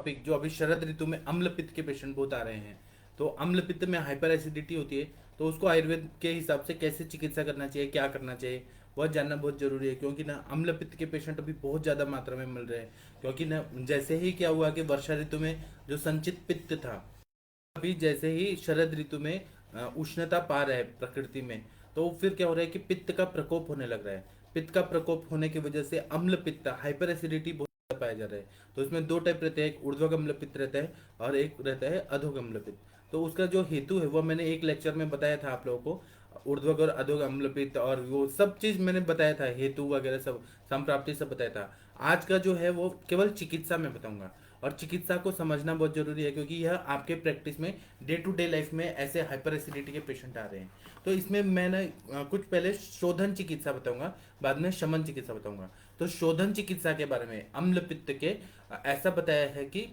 Topic जो अभी शरद ऋतु में अम्ल पित्त के पेशेंट बहुत आ रहे हैं। तो अम्ल पित्त में हाइपर एसिडिटी होती है, तो उसको आयुर्वेद के हिसाब से कैसे चिकित्सा करना चाहिए, क्या करना चाहिए, वह जानना बहुत जरूरी है। क्योंकि ना अम्ल पित्त के पेशेंट अभी बहुत ज़्यादा मात्रा में मिल रहे हैं। क्योंकि ना जैसे ही क्या हुआ कि वर्षा ऋतु में जो संचित पित्त था, अभी जैसे ही शरद ऋतु में उष्णता पा रहा है प्रकृति में, तो फिर क्या हो रहा है कि पित्त का प्रकोप होने लग रहा है। पित्त का प्रकोप होने की वजह से अम्ल पित्त, हाइपर एसिडिटी बहुत ज्यादा पाया जा रहा है। तो इसमें दो टाइप रहते हैं, एक ऊर्ध्वक अम्ल पित्त रहता है और एक रहता है अधोग अम्ल पित्त। तो उसका जो हेतु है वो मैंने एक लेक्चर में बताया था आप लोगों को, ऊर्ध्वक और अधोग अम्ल पित्त, और वो सब चीज मैंने बताया था, हेतु वगैरह सब संप्राप्ति सब बताया था। आज का जो है वो केवल चिकित्सा में बताऊंगा। और चिकित्सा को समझना बहुत जरूरी है, क्योंकि यह आपके प्रैक्टिस में डे टू डे लाइफ में ऐसे हाइपर एसिडिटी के पेशेंट आ रहे हैं। तो इसमें मैंने कुछ पहले शोधन चिकित्सा बताऊंगा, बाद में शमन चिकित्सा बताऊंगा। तो शोधन चिकित्सा के बारे में अम्ल पित्त के ऐसा बताया है कि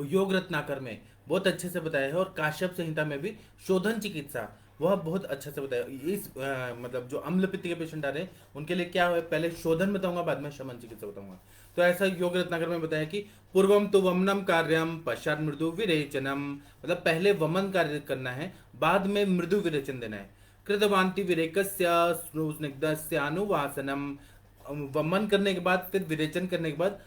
योग रत्नाकर में बहुत अच्छे से बताया है, और काश्यप संहिता में भी शोधन चिकित्सा वह बहुत अच्छे से बताया। इस मतलब जो अम्ल पित्त के पेशेंट आ रहे हैं उनके लिए क्या है, पहले शोधन बताऊंगा, बाद में शमन चिकित्सा बताऊंगा। तो ऐसा योग रत्नाकर में बताया कि पूर्वम तो वमनम कार्यम पश्चात मृदु विरेचनम, मतलब पहले वमन कार्य करना है, बाद में मृदु विरेचन देना है। कृतवांति विरेकस्य स्निग्धस्य अनुवासनम, वमन करने के बाद फिर विरेचन करने के बाद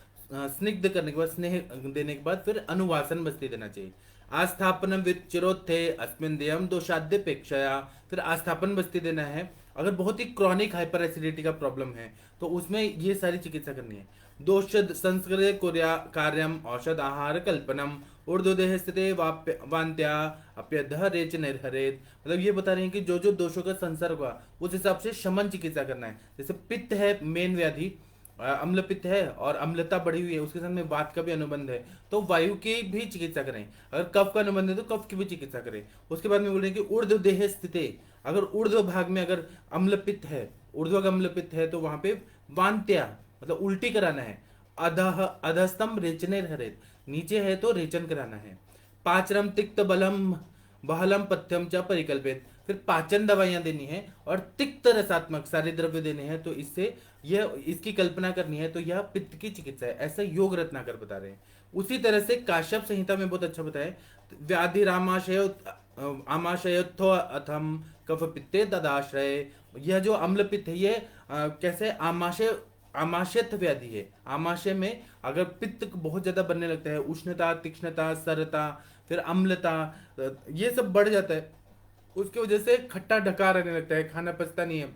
स्निग्ध करने के बाद स्नेह देने के बाद फिर अनुवासन बस्ती देना चाहिए। आस्थापन विचिरोत्थे अस्मिन देयम दोषाद्यपेक्षया, फिर आस्थापन बस्ती देना है। अगर बहुत ही क्रॉनिक हाइपर एसिडिटी का प्रॉब्लम है तो उसमें ये सारी चिकित्सा करनी है। दोषद संस्कृत कुर्या कार्यम औषध आहार कल्पनम ऊर्ध्वदेह स्थिते वान्त्या अप्यध रेच निर्हरेत, मतलब ये बता रहे हैं कि जो जो दोषों का संसर्ग हुआ उस हिसाब से शमन चिकित्सा करना है। जैसे पित्त है मेन व्याधि, अम्ल पित्त है और अम्लता बढ़ी हुई है, उसके साथ में वात का भी अनुबंध है, तो वायु की भी चिकित्सा करें। अगर कफ का अनुबंध है तो कफ की भी चिकित्सा करें। उसके बाद में बोल रहे हैं कि ऊर्ध्व देह स्थिति, अगर ऊर्ध्व भाग में अगर अम्ल पित्त है, ऊर्ध्व अम्ल पित्त है, तो वहां पे वांत्या मतलब उल्टी कराना है। अधः अधस्तम रेचने हरेत, नीचे है तो रेचन कराना है। पाचरम तिक्त बलम बहलम पथ्यम च परिकल्पित, फिर पाचन दवाइयां देनी है और तिक्त रसात्मक सारे द्रव्य देने हैं, तो इससे यह इसकी कल्पना करनी है। तो यह पित्त की चिकित्सा है, ऐसा योग रत्नाकर बता रहे हैं। उसी तरह से काश्यप संहिता में बहुत अच्छा बताया, व्याधि रामाशय आमाशयोत्थो अथम कफ पित्ते तदाश्रय, यह जो अम्ल पित्त है ये कैसे आमाशय आमाशयत्व व्याधि है। आमाशय में अगर पित्त बहुत ज्यादा बनने लगता है, उष्णता तीक्ष्णता सरता फिर अम्लता ये सब बढ़ जाता है, उसकी वजह से खट्टा ढकार रहने लगता है, खाना पचता नहीं है,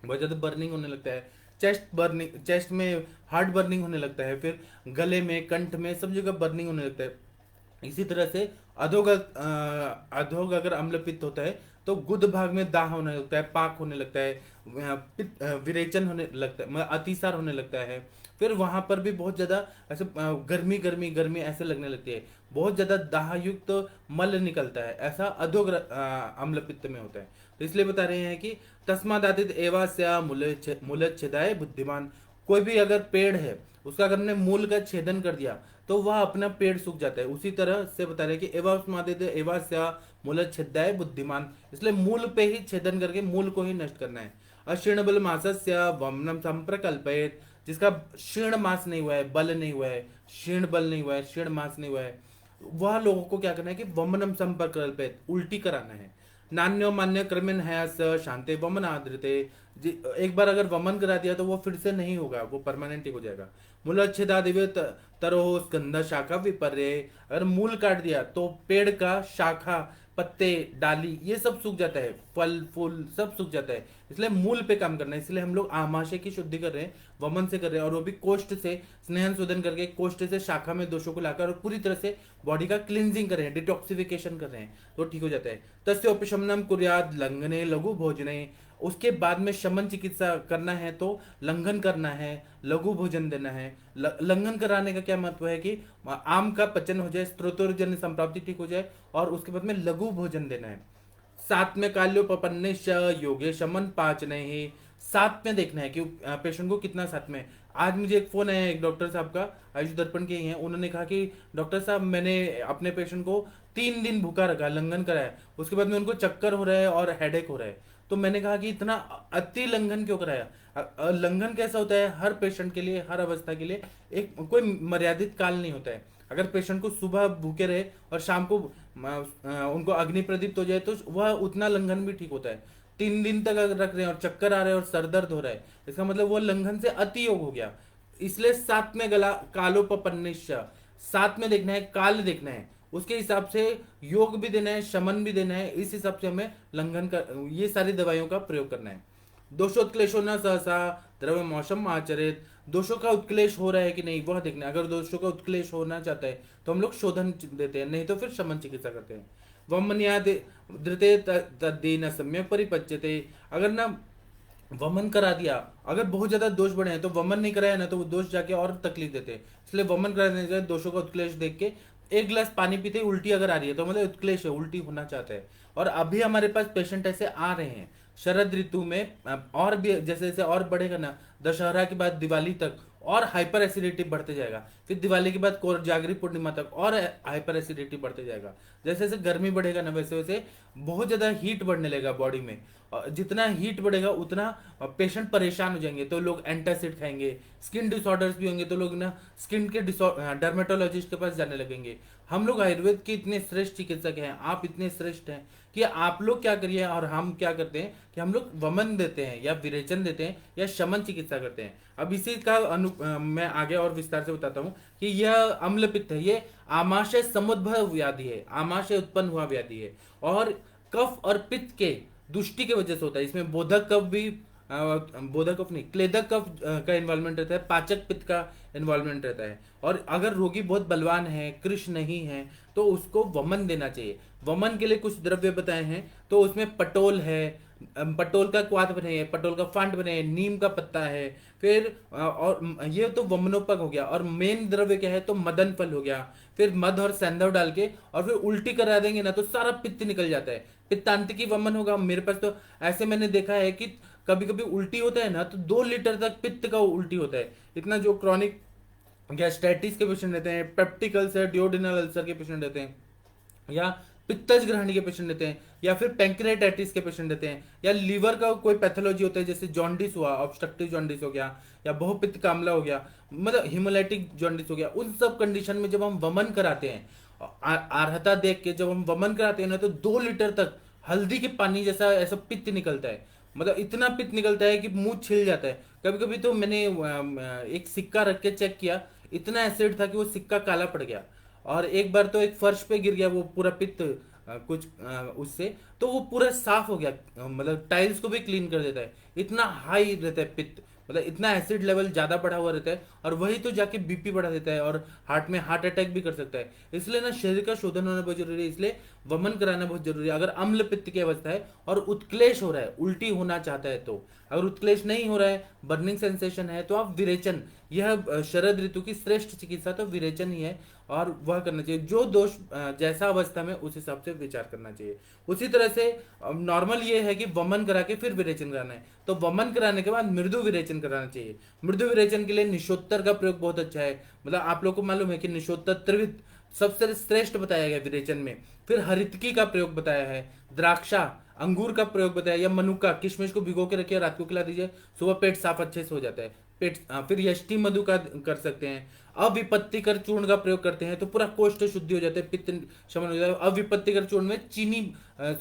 बहुत ज्यादा बर्निंग होने लगता है, चेस्ट बर्निंग, चेस्ट में हार्ट बर्निंग होने लगता है, फिर गले में कंठ में सब जगह बर्निंग होने लगता है। इसी तरह से अधोग अगर अम्ल पित्त होता है तो गुद भाग में दाह होने लगता है, पाक होने लगता है, विरेचन होने लगता है, मतलब अतिसार होने लगता है। फिर वहां पर भी बहुत ज्यादा ऐसे गर्मी गर्मी गर्मी ऐसे लगने लगती है, बहुत ज्यादा दाहयुक्त मल निकलता है, ऐसा अधोग अम्ल पित्त में होता है। तो इसलिए बता रहे हैं कि तस्मादादित एवास्या मूलच्छेदाय बुद्धिमान, कोई भी अगर पेड़ है उसका अगर हमने मूल का छेदन कर दिया तो वह अपना पेड़ सूख जाता है। उसी तरह से बता रहे कि एवास्मादित एवास्या मूलच्छेदाय बुद्धिमान, इसलिए मूल पे ही छेदन करके मूल को ही नष्ट करना है। अशीर्ण बल मासस्य वमनम संप्रकल्पयेत, जिसका शीर्ण मास नहीं हुआ है, बल नहीं हुआ है, क्षीण बल नहीं हुआ है, क्षीण मास नहीं हुआ है, वह लोगों को क्या करना है कि वमनम संप्रकल्पयेत, उल्टी कराना है। नान्यो मान्य क्रमिन हयास शांति वमन आदृते, एक बार अगर वमन करा दिया तो वो फिर से नहीं होगा, वो परमानेंट ही हो जाएगा। मूलच्छेदा दिव्य तरो स्कंद शाखा विपर्य, अगर मूल काट दिया तो पेड़ का शाखा पत्ते डाली ये सब सूख जाता है, फल फूल सब सूख जाता है। इसलिए मूल पे काम करना है। इसलिए हम लोग आमाशय की शुद्धि कर रहे हैं, वमन से कर रहे हैं, और वो भी कोष्ठ से स्नेहन शोधन करके कोष्ठ से शाखा में दोषों को लाकर और पूरी तरह से बॉडी का क्लिनजिंग कर रहे हैं, डिटॉक्सिफिकेशन कर रहे हैं, तो ठीक हो जाता है। तस्य उपशमनम कुर्याद लंघने लघु भोजने, उसके बाद में शमन चिकित्सा करना है तो लंघन करना है, लघु भोजन देना है। लंघन कराने का क्या महत्व है कि आम का पचन हो जाए, स्त्रोतोर्जन्य संप्राप्ति ठीक हो जाए, और उसके बाद में लघु भोजन देना है। साथ में काल्योपन्ने योगे शमन पाचने ही, साथ में देखना है कि पेशेंट को कितना साथ में। आज मुझे एक फोन आया एक डॉक्टर साहब का, आयुष दर्पण के ही हैं, उन्होंने कहा कि डॉक्टर साहब मैंने अपने पेशेंट को 3 दिन भूखा रखा, लंघन कराया, उसके बाद में उनको चक्कर हो रहा है और हेडेक हो रहा है। तो मैंने कहा कि इतना अति लंघन क्यों कराया। लंघन कैसा होता है, हर पेशेंट के लिए हर अवस्था के लिए एक कोई मर्यादित काल नहीं होता है। अगर पेशेंट को सुबह भूखे रहे और शाम को उनको अग्नि प्रदीप्त हो जाए तो वह उतना लंघन भी ठीक होता है। 3 दिन तक अगर रख रहे हैं और चक्कर आ रहे हैं और सर दर्द हो रहा है, इसका मतलब वो लंघन से अति योग हो गया। इसलिए साथ में गला कालोपनिश्च, साथ में देखना है, काल देखना है, उसके हिसाब से योग भी देना है, शमन भी देना है, इस हिसाब से हमें लंघन का ये सारी दवाइयों का प्रयोग करना है। दोषोत्क्लेशो न सहसा द्रव्य मौसम आचरित, दोषों का उत्क्लेश हो रहा है कि नहीं वह देखना है। अगर दोषों का उत्क्लेश होना चाहता है तो हम लोग शोधन देते हैं, नहीं तो फिर शमन चिकित्सा करते हैं। वमन्याद धृते तद्दीन सम्यक परिपच्यते, अगर ना वमन करा दिया, अगर बहुत ज्यादा दोष बढ़े हैं तो वमन नहीं कराया ना तो वो दोष जाके और तकलीफ देते हैं। इसलिए वमन कराने के दोषों का उत्क्लेश देख के, एक गिलास पानी पीते ही उल्टी अगर आ रही है तो मतलब उत्क्लेश है, उल्टी होना चाहता है। और अभी हमारे पास पेशेंट ऐसे आ रहे हैं शरद ऋतु में, और भी जैसे जैसे और बढ़ेगा ना, दशहरा के बाद दिवाली तक और हाइपर एसिडिटी बढ़ते जाएगा, फिर दिवाली के बाद कोजागरी पूर्णिमा तक और हाइपर एसिडिटी बढ़ते जाएगा। जैसे जैसे गर्मी बढ़ेगा ना वैसे वैसे बहुत ज्यादा हीट बढ़ने लगेगा बॉडी में, और जितना हीट बढ़ेगा उतना पेशेंट परेशान हो जाएंगे, तो लोग एंटासिड खाएंगे। स्किन डिसऑर्डर्स भी होंगे तो लोग ना स्किन के डर्मेटोलॉजिस्ट के पास जाने लगेंगे। हम लोग आयुर्वेद के इतने श्रेष्ठ चिकित्सक हैं, आप इतने श्रेष्ठ हैं कि आप लोग क्या करिए और हम क्या करते हैं कि हम लोग वमन देते हैं या विरेचन देते हैं या शमन चिकित्सा करते हैं। अब इसी का मैं आगे और विस्तार से बताता हूँ कि यह अम्ल पित्त है, ये आमाशय समुद्भव व्याधि है, आमाशय उत्पन्न हुआ व्याधि है, और कफ और पित्त के दुष्टि की वजह से होता है। इसमें बोधक कफ भी बोधक कफ नहीं, क्लेदक कफ का इन्वॉल्वमेंट रहता है, पाचक पित्त का इन्वॉल्वमेंट रहता है। और अगर रोगी बहुत बलवान है, कृश नहीं है, तो उसको वमन देना चाहिए। वमन के लिए कुछ द्रव्य बताए हैं, तो उसमें पटोल है, पटोल का क्वाथ बने, पटोल का फांट बने, नीम का पत्ता है, फिर और ये तो वमनोपक हो गया। और मेन द्रव्य क्या है तो मदन फल हो गया। फिर मध और सेंधव डाल के और फिर उल्टी करा देंगे ना तो सारा पित्त निकल जाता है, पित्तांतिकी वमन होगा। मेरे पास तो ऐसे मैंने देखा है कि कभी कभी उल्टी होता है ना तो 2 लीटर तक पित्त का उल्टी होता है। इतना जो क्रॉनिक गैस्ट्राइटिस के पेशेंट रहते हैं, पेप्टिकल्स है, डिओडिनल अल्सर के पेशेंट रहते हैं, या पित्तज ग्रहणी के पेशेंट रहते हैं, या फिर पैंक्रियाटाइटिस के पेशेंट रहते हैं, या लीवर का कोई पैथोलॉजी होता है जैसे जॉन्डिस हुआ, ऑब्स्ट्रक्टिव जॉन्डिस हो गया, या बहुपित्त कामला हो गया, मतलब हिमोलाइटिक जॉन्डिस हो गया। उन सब कंडीशन में जब हम वमन कराते हैं, अर्हता देख के जब हम वमन कराते हैं ना तो 2 लीटर तक हल्दी के पानी जैसा ऐसा पित्त निकलता है, मतलब इतना पित्त निकलता है कि मुंह छिल जाता है। कभी कभी तो मैंने एक सिक्का रख के चेक किया, इतना एसिड था कि वो सिक्का काला पड़ गया। और एक बार तो एक फर्श पे गिर गया वो पूरा पित्त, कुछ उससे तो वो पूरा साफ हो गया, मतलब टाइल्स को भी क्लीन कर देता है, इतना हाई रहता है पित्त, मतलब इतना एसिड लेवल ज्यादा बढ़ा हुआ रहता है। और वही तो जाके बीपी बढ़ा देता है और हार्ट में हार्ट अटैक भी कर सकता है। इसलिए ना शरीर का शोधन होना बहुत जरूरी है, इसलिए वमन कराना बहुत जरूरी है। अगर अम्ल पित्त की अवस्था है और उत्क्लेश हो रहा है, उल्टी होना चाहता है, तो अगर उत्क्लेश नहीं हो रहा है, बर्निंग सेंसेशन है, तो आप विरेचन, यह शरद ऋतु की श्रेष्ठ चिकित्सा तो विरेचन ही है, और वह करना चाहिए। जो दोष जैसा अवस्था में उस हिसाब से विचार करना चाहिए। उसी तरह से नॉर्मल ये है कि वमन करा के फिर विरेचन कराना है, तो वमन कराने के बाद मृदु विरेचन कराना चाहिए। मृदु विरेचन के लिए निशोत्तर का प्रयोग बहुत अच्छा है, मतलब आप लोग को मालूम है कि निशोत्तर त्रिविध सबसे श्रेष्ठ बताया गया विरेचन में। फिर हरितकी का प्रयोग बताया है, द्राक्षा अंगूर का प्रयोग बताया, या मनुका किशमिश को भिगो के रखिए, रात को खिला दीजिए, सुबह पेट साफ अच्छे से हो जाता है। पेट फिर यष्टि मधु का कर सकते हैं। अविपत्तिकर चूर्ण का प्रयोग करते हैं तो पूरा कोष्ठ शुद्धि हो जाता है, पित्त शमन हो जाता है। अविपत्तिकर चूर्ण में चीनी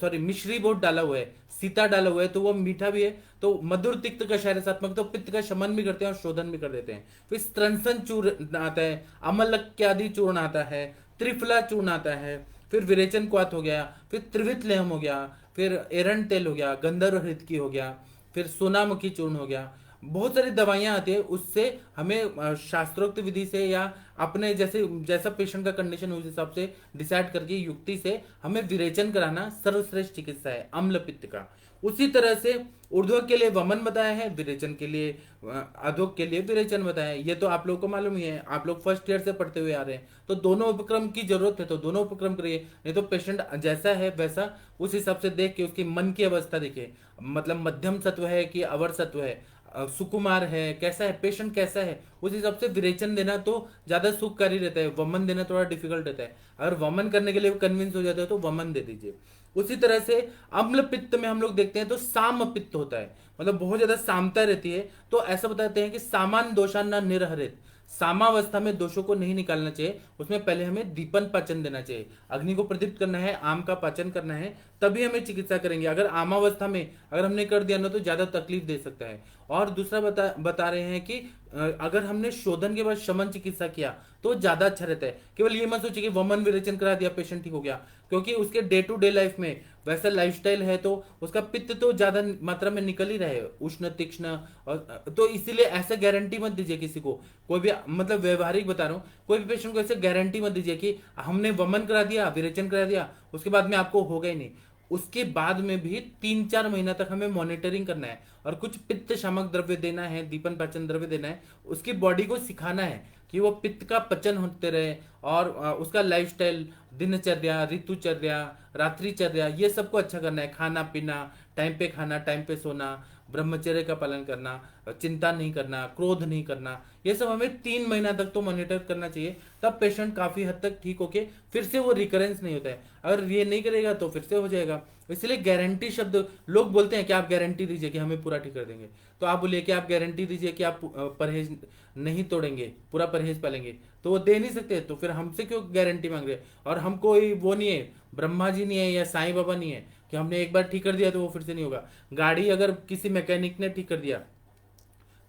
सॉरी मिश्री बहुत डाला हुआ है, सीता डाला हुआ है, तो वो मीठा भी है, तो मधुर तिक्त कषाय रसात्मक, तो पित्त का शमन भी करते हैं और शोधन भी कर देते हैं। फिर स्त्रंसन चूर्ण आता है, अमलक्यादि चूर्ण आता है, त्रिफला चूर्ण आता है, फिर विरेचन क्वाथ हो गया, फिर त्रिवित लेहम हो गया, फिर एरंड तेल हो गया, गंधर्व हृदकी हो गया, फिर सोनामुखी चूर्ण हो गया। बहुत सारी दवाइयां आती है, उससे हमें शास्त्रोक्त विधि से या अपने जैसे जैसा पेशेंट का कंडीशन उस हिसाब से डिसाइड करके युक्ति से हमें विरेचन कराना सर्वश्रेष्ठ चिकित्सा है अम्ल पित्त का। उसी तरह से ऊर्ध्वक के लिए वमन बताया है, विरेचन के लिए अधोक के लिए विरेचन बताया है। ये तो आप लोगों को मालूम ही है, आप लोग फर्स्ट ईयर से पढ़ते हुए आ रहे हैं, तो दोनों उपक्रम की जरूरत है तो दोनों उपक्रम करिए, नहीं तो पेशेंट जैसा है वैसा उस हिसाब से देख के उसकी मन की अवस्था देखिए, मतलब मध्यम सत्व है कि अवर सत्व है, सुकुमार है, कैसा है पेशेंट, कैसा है, उस हिसाब से विरेचन देना तो ज्यादा सुखकारी रहता है, वमन देना थोड़ा डिफिकल्ट रहता है। अगर वमन करने के लिए कन्विंस हो जाते हो तो वमन दे दीजिए। उसी तरह से अम्ल पित्त में हम लोग देखते हैं तो साम पित्त होता है, मतलब बहुत ज्यादा सामता रहती है, तो ऐसा बताते हैं कि सामान दोषान न निर्हरित, सामावस्था में दोषों को नहीं निकालना चाहिए, उसमें पहले हमें दीपन पाचन देना चाहिए, अग्नि को प्रदीप्त करना है, आम का पाचन करना है, तभी हमें चिकित्सा करेंगे। अगर आमावस्था में अगर हमने कर दिया ना तो ज्यादा तकलीफ दे सकता है। और दूसरा बता रहे हैं कि अगर हमने शोधन के बाद शमन चिकित्सा किया तो ज्यादा अच्छा रहता है। केवल ये मत सोचिए कि वमन विरेचन करा दिया पेशेंट ठीक हो गया, क्योंकि उसके डे टू डे लाइफ में वैसा लाइफस्टाइल है तो उसका पित्त तो ज्यादा मात्रा में निकल ही रहे, उष्ण तीक्ष्ण। और तो इसीलिए ऐसे गारंटी मत दीजिए किसी को, कोई भी, मतलब व्यवहारिक बता रहा हूँ, कोई भी पेशेंट को ऐसे गारंटी मत दीजिए कि हमने वमन करा दिया, विरेचन करा दिया, उसके बाद में आपको होगा ही नहीं। उसके बाद में भी 3-4 महीना तक हमें मॉनिटरिंग करना है और कुछ पित्त शामक द्रव्य देना है, दीपन पाचन द्रव्य देना है, उसकी बॉडी को सिखाना है कि वो पित्त का पचन होते रहे। और उसका लाइफस्टाइल, दिनचर्या, ऋतुचर्या, रात्रिचर्या, ये सबको अच्छा करना है। खाना पीना, टाइम पे खाना, टाइम पे सोना, ब्रह्मचर्य का पालन करना, चिंता नहीं करना, क्रोध नहीं करना, ये सब हमें 3 महीना तक तो मॉनिटर करना चाहिए। तब पेशेंट काफी हद तक ठीक होके फिर से वो रिकरेंस नहीं होता है। अगर ये नहीं करेगा तो फिर से हो जाएगा। इसलिए गारंटी शब्द, लोग बोलते हैं कि आप गारंटी दीजिए कि हमें पूरा ठीक कर देंगे, तो आप बोलिए कि आप गारंटी दीजिए कि आप परहेज नहीं तोड़ेंगे, पूरा परहेज पालेंगे, तो वो दे नहीं सकते, तो फिर हमसे क्यों गारंटी मांग रहे हैं? और हम कोई वो नहीं है, ब्रह्मा जी नहीं है या साईं बाबा नहीं है कि हमने एक बार ठीक कर दिया तो वो फिर से नहीं होगा। गाड़ी अगर किसी मैकेनिक ने ठीक कर दिया,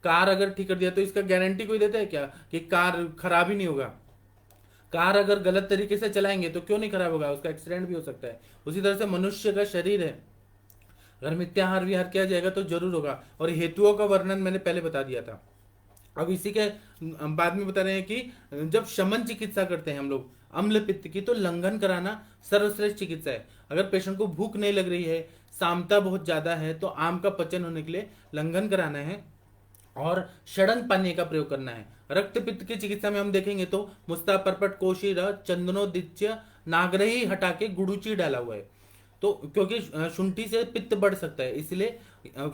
कार अगर ठीक कर दिया, तो इसका गारंटी कोई देता है क्या कि कार खराब ही नहीं होगा? कार अगर गलत तरीके से चलाएंगे तो क्यों नहीं खराब होगा, उसका एक्सीडेंट भी हो सकता है। उसी तरह से मनुष्य का शरीर है, अगर मिथ्याहार विहार किया जाएगा तो जरूर होगा। और हेतुओं का वर्णन मैंने पहले बता दिया था। अब इसी के बाद में बता रहे हैं कि जब शमन चिकित्सा करते हैं हम लोग अम्ल पित्त की, तो लंघन कराना सर्वश्रेष्ठ चिकित्सा है। अगर पेशेंट को भूख नहीं लग रही है, सामता बहुत ज्यादा है, तो आम का पचन होने के लिए लंघन कराना है और षडंग पानीय का प्रयोग करना है। रक्त पित्त की चिकित्सा में हम देखेंगे तो मुस्ता, परपट, कोशीर, चंदनोदिच्य, नागरही हटा के गुड़ूची डाला हुआ है। तो क्योंकि शुंठी से पित्त बढ़ सकता है, इसलिए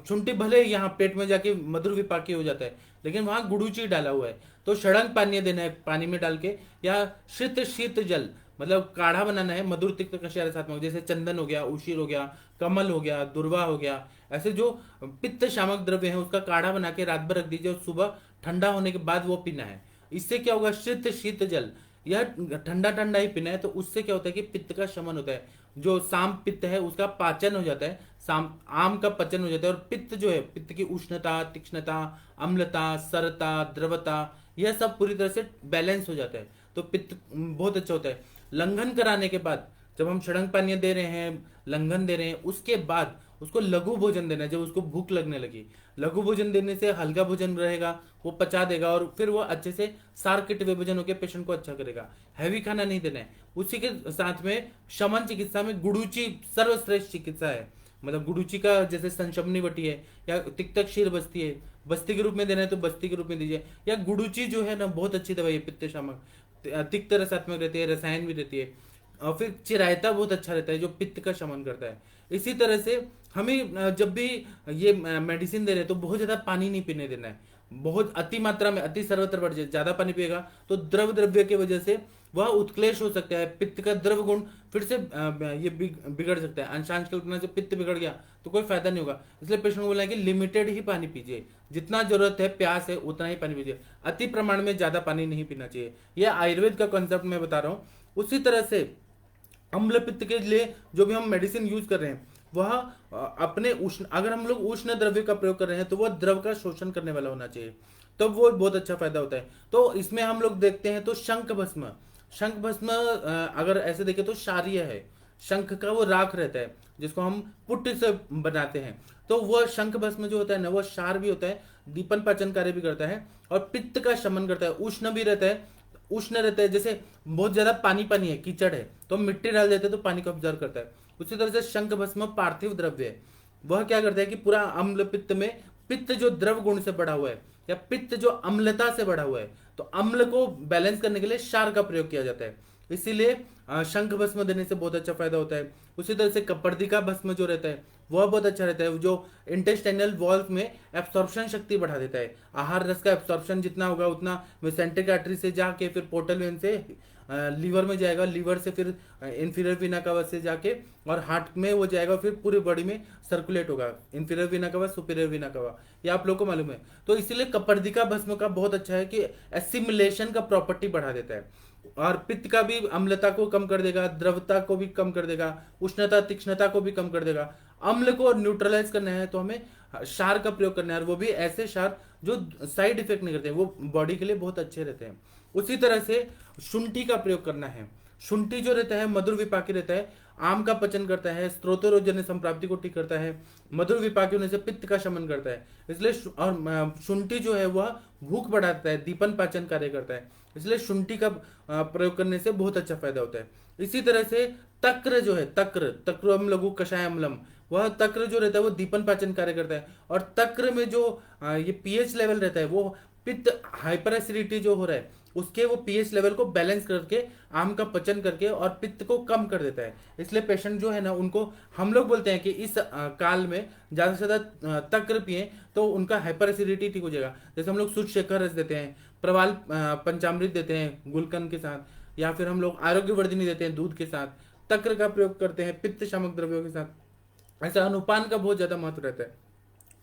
शुंठी भले यहाँ पेट में जाके मधुर विपाकी हो जाता है, लेकिन वहां गुड़ूची डाला हुआ है। तो षडंग पानीय देना है पानी में डाल के, या शीत शीत जल, मतलब काढ़ा बनाना है मधुर तिक्त कषाय साथ में, जैसे चंदन हो गया, उशीर हो गया, कमल हो गया, दुर्वा हो गया, ऐसे जो पित्त शामक द्रव्य है उसका काढ़ा बना के रात भर रख दीजिए और सुबह ठंडा होने के बाद वो पीना है। इससे क्या होगा, शीत शीत जल, यह ठंडा ठंडा ही पीना है। तो उससे क्या होता है कि पित्त का शमन होता है, जो साम पित्त है उसका पाचन हो जाता है, साम आम का पचन हो जाता है। और पित्त जो है, पित्त की उष्णता, तीक्ष्णता, अम्लता, सरता, द्रवता, यह सब पूरी तरह से बैलेंस हो जाता है, तो पित्त बहुत अच्छा होता है। लंघन कराने के बाद, जब हम षडंग पानीय दे रहे हैं, लंघन दे रहे हैं, उसके बाद उसको लघु भोजन देना है। जब उसको भूख लगने लगी, लघु भोजन देने से हल्का भोजन रहेगा, वो पचा देगा और फिर वो अच्छे से सार्किट विभाजन होकर पेशेंट को अच्छा करेगा। हैवी खाना नहीं देना है। उसी के साथ में शमन चिकित्सा में गुड़ूची सर्वश्रेष्ठ चिकित्सा है। मतलब गुड़ूची का जैसे संशमनी बटी है या तिक्तक क्षीर बस्ती है, बस्ती के रूप में देना है तो बस्ती के रूप में दीजिए। या गुड़ूची जो है ना, बहुत अच्छी दवाई है, पित्त शामक, तिक्त रसात्मक रहती है, रसायन भी रहती है। और फिर चिरायता बहुत अच्छा रहता है जो पित्त का शमन करता है। इसी तरह से हमें जब भी ये मेडिसिन दे रहे हैं तो बहुत ज्यादा पानी नहीं पीने देना है। बहुत अति मात्रा में, अति सर्वत्र बढ़ जाए, ज्यादा पानी पिएगा तो द्रव द्रव्य की वजह से वह उत्क्लेश हो सकता है, पित्त का द्रव गुण फिर से ये बिगड़ सकता है। अंशांश कल्पना से पित्त बिगड़ गया तो कोई फायदा नहीं होगा। इसलिए पेशेंट को बोला है कि लिमिटेड ही पानी पीजिए, जितना जरूरत है, प्यास है उतना ही पानी पीजिए, अति प्रमाण में ज्यादा पानी नहीं पीना चाहिए। यह आयुर्वेद का कॉन्सेप्ट मैं बता रहा हूँ। उसी तरह से अम्ल पित्त के लिए जो भी हम मेडिसिन यूज कर रहे हैं वह अपने उष्ण, अगर हम लोग उष्ण द्रव्य का प्रयोग कर रहे हैं तो वह द्रव का शोषण करने वाला होना चाहिए, तो वो बहुत अच्छा फायदा होता है। तो इसमें हम लोग देखते हैं तो शंख भस्म, शंख भस्म अगर ऐसे देखें तो क्षारीय है। शंख का वो राख रहता है जिसको हम पुट्ट से बनाते हैं, तो वह शंख भस्म जो होता है ना, वह क्षार भी होता है, दीपन पाचन कार्य भी करता है और पित्त का शमन करता है। उष्ण भी रहता है, उष्ण रहता है, जैसे बहुत ज्यादा पानी पानी है, कीचड़ है तो मिट्टी डाल देते हैं तो पानी को ऑब्जर्व करता है। उसी तरह से शंख भस्म पार्थिव द्रव्य है, वह क्या करता है कि पूरा अम्ल पित्त में, पित्त जो द्रव गुण से बढ़ा हुआ है या पित्त जो अम्लता से बढ़ा हुआ है, तो अम्ल को बैलेंस करने के लिए क्षार का प्रयोग किया जाता है। इसीलिए शंख भस्म देने से बहुत अच्छा फायदा होता है। उसी तरह से कपर्दिका भस्म जो रहता है वह बहुत अच्छा रहता है, जो इंटेस्टाइनल वॉल्व में एब्सॉर्प्शन शक्ति बढ़ा देता है। आहार रस का एब्सॉर्प्शन जितना होगा उतना मेसेंट्रिक आर्टरी से जाके फिर पोर्टल वेन से लीवर में जाएगा, लीवर से फिर इंफीरियर वीना कवा से जाके और हार्ट में वो जाएगा, फिर पूरी बॉडी में सर्कुलेट होगा, इंफीरियर वीना कवा, सुपीरियर वीना कवा, ये आप लोग को मालूम है। तो इसीलिए कपर्दिका भस्म का बहुत अच्छा है कि एसिमिलेशन का प्रॉपर्टी बढ़ा देता है, और पित्त का भी अम्लता को कम कर देगा, द्रवता को भी कम कर देगा, उष्णता तीक्ष्णता को भी कम कर देगा। अम्ल को न्यूट्रलाइज करना है तो हमें क्षार का प्रयोग करना है, और वो भी ऐसे क्षार जो साइड इफेक्ट नहीं करते हैं, वो बॉडी के लिए बहुत अच्छे रहते हैं। उसी तरह से शुंठी का प्रयोग करना है। शुंठी जो रहता है मधुर विपाकी रहता है, आम का पचन करता है, स्त्रोतरोजन्य संप्राप्ति को ठीक करता है, मधुर विपाकी होने से पित्त का शमन करता है, इसलिए और शुंठी जो है वह भूख बढ़ाता है, दीपन पाचन कार्य करता है, इसलिए शुंठी का प्रयोग करने से बहुत अच्छा फायदा होता है। इसी तरह से तक्र जो है, तक्रम लघु कषाय अम्लम, वह तक्र जो रहता है वो दीपन पाचन कार्य करता है, और तक्र में जो ये पीएच लेवल रहता है वो पित्त हाइपर एसिडिटी जो हो रहा है उसके वो पीएच लेवल को बैलेंस करके आम का पचन करके और पित्त को कम कर देता है। इसलिए पेशेंट जो है ना, उनको हम लोग बोलते हैं कि इस काल में ज्यादा से ज्यादा तक्र पिए तो उनका हाइपर एसिडिटी ठीक हो जाएगा। जैसे हम लोग शुद्ध शेखर रस देते हैं, प्रवाल पंचामृत देते हैं गुलकंद के साथ, या फिर हम लोग आरोग्यवर्धिनी देते हैं दूध के साथ, तक्र का प्रयोग करते हैं पित्त शामक द्रव्यों के साथ। ऐसा अनुपान का बहुत ज्यादा महत्व रहता है।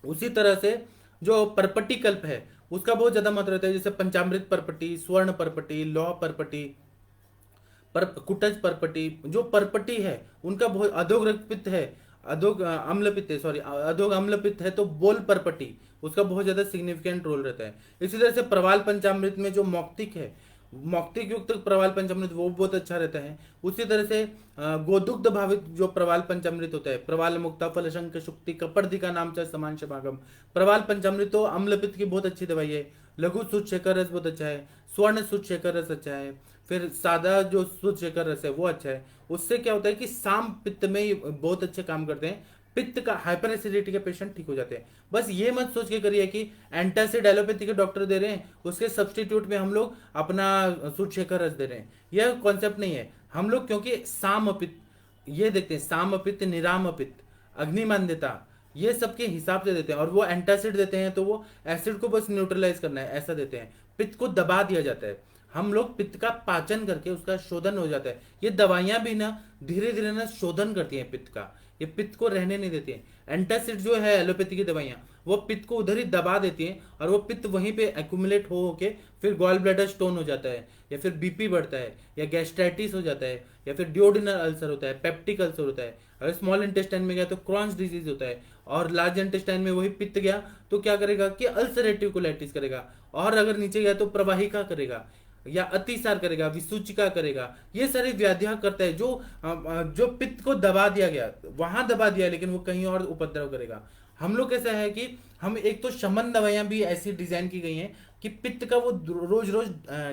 उसी तरह से जो परपट्टी कल्प है उसका बहुत ज्यादा महत्व रहता है, जैसे पंचामृत परपट्टी, स्वर्ण परपट्टी, लौह परपट्टी, कुटज परपट्टी। जो परपट्टी है उनका बहुत अधोग रक्तपित्त है, अधोग अम्ल पित्त है, सॉरी अधोग अम्ल पित्त है तो बोल परपट्टी, उसका बहुत ज्यादा सिग्निफिकेंट रोल रहता है। इसी तरह से प्रवाल पंचामृत में जो मौक्तिक है, मौक्तिक युक्त प्रवाल पंचामृत वो बहुत अच्छा रहता है। उसी तरह से गोदुग्ध भावित जो प्रवाल पंचामृत होता है, प्रवाल मुक्ता फल शंख शुक्ति कपर्दिका नाम च समान शमागम, प्रवाल पंचामृत तो अम्ल पित्त की बहुत अच्छी दवाई है। लघु शुद्ध शेखर रस बहुत अच्छा है, स्वर्ण शुद्ध शेखर रस अच्छा है, फिर सादा जो शुद्ध शेखर रस है वो अच्छा है। उससे क्या होता है कि साम पित्त में बहुत अच्छे काम करते हैं, पित्त का हाइपर एसिडिटी के पेशेंट ठीक हो जाते हैं। बस ये मत सोच के करिए कि एंटासिड एलोपैथी के डॉक्टर दे रहे हैं उसके सब्सटीट्यूट में हम लोग अपना शुद्ध शेखर रस दे रहे हैं, यह कॉन्सेप्ट नहीं है। हम लोग क्योंकि साम पित्त ये देखते हैं, साम पित्त, निराम पित्त, अग्निमान्यता, ये सबके हिसाब से देते हैं, और वो एंटासिड देते हैं तो वो एसिड को बस न्यूट्रलाइज करना है ऐसा देते हैं, पित्त को दबा दिया जाता है। हम लोग पित्त का पाचन करके उसका शोधन हो जाता है। ये दवाइयां भी ना धीरे धीरे ना शोधन करती हैं पित्त का, ये पित्त को रहने नहीं देती है। एंटासिड जो है एलोपैथी की दवाइयां वो पित्त को उधर ही दबा देती हैं, और वो पित्त वहीं पे एक्यूमुलेट हो के फिर गॉल ब्लैडर स्टोन हो जाता है, या फिर बीपी बढ़ता है, या गैस्ट्राइटिस हो जाता है, या फिर डिओडिनल अल्सर होता है, पेप्टिक अल्सर होता है। अगर स्मॉल इंटेस्टाइन में गया तो क्रॉन्स डिजीज होता है, और लार्ज इंटेस्टाइन में वही पित्त गया तो क्या करेगा कि अल्सरेटिव कोलाइटिस करेगा, और अगर नीचे गया तो प्रवाहिका करेगा, या अतिसार करेगा, विसूचिका करेगा। ये सारी व्याधियां करता है जो पित्त को दबा दिया गया, वहां दबा दिया लेकिन वो कहीं और उपद्रव करेगा। हम लोग कैसा है कि हम एक तो शमन दवाइयां भी ऐसी डिजाइन की गई हैं कि पित्त का वो रोज रोज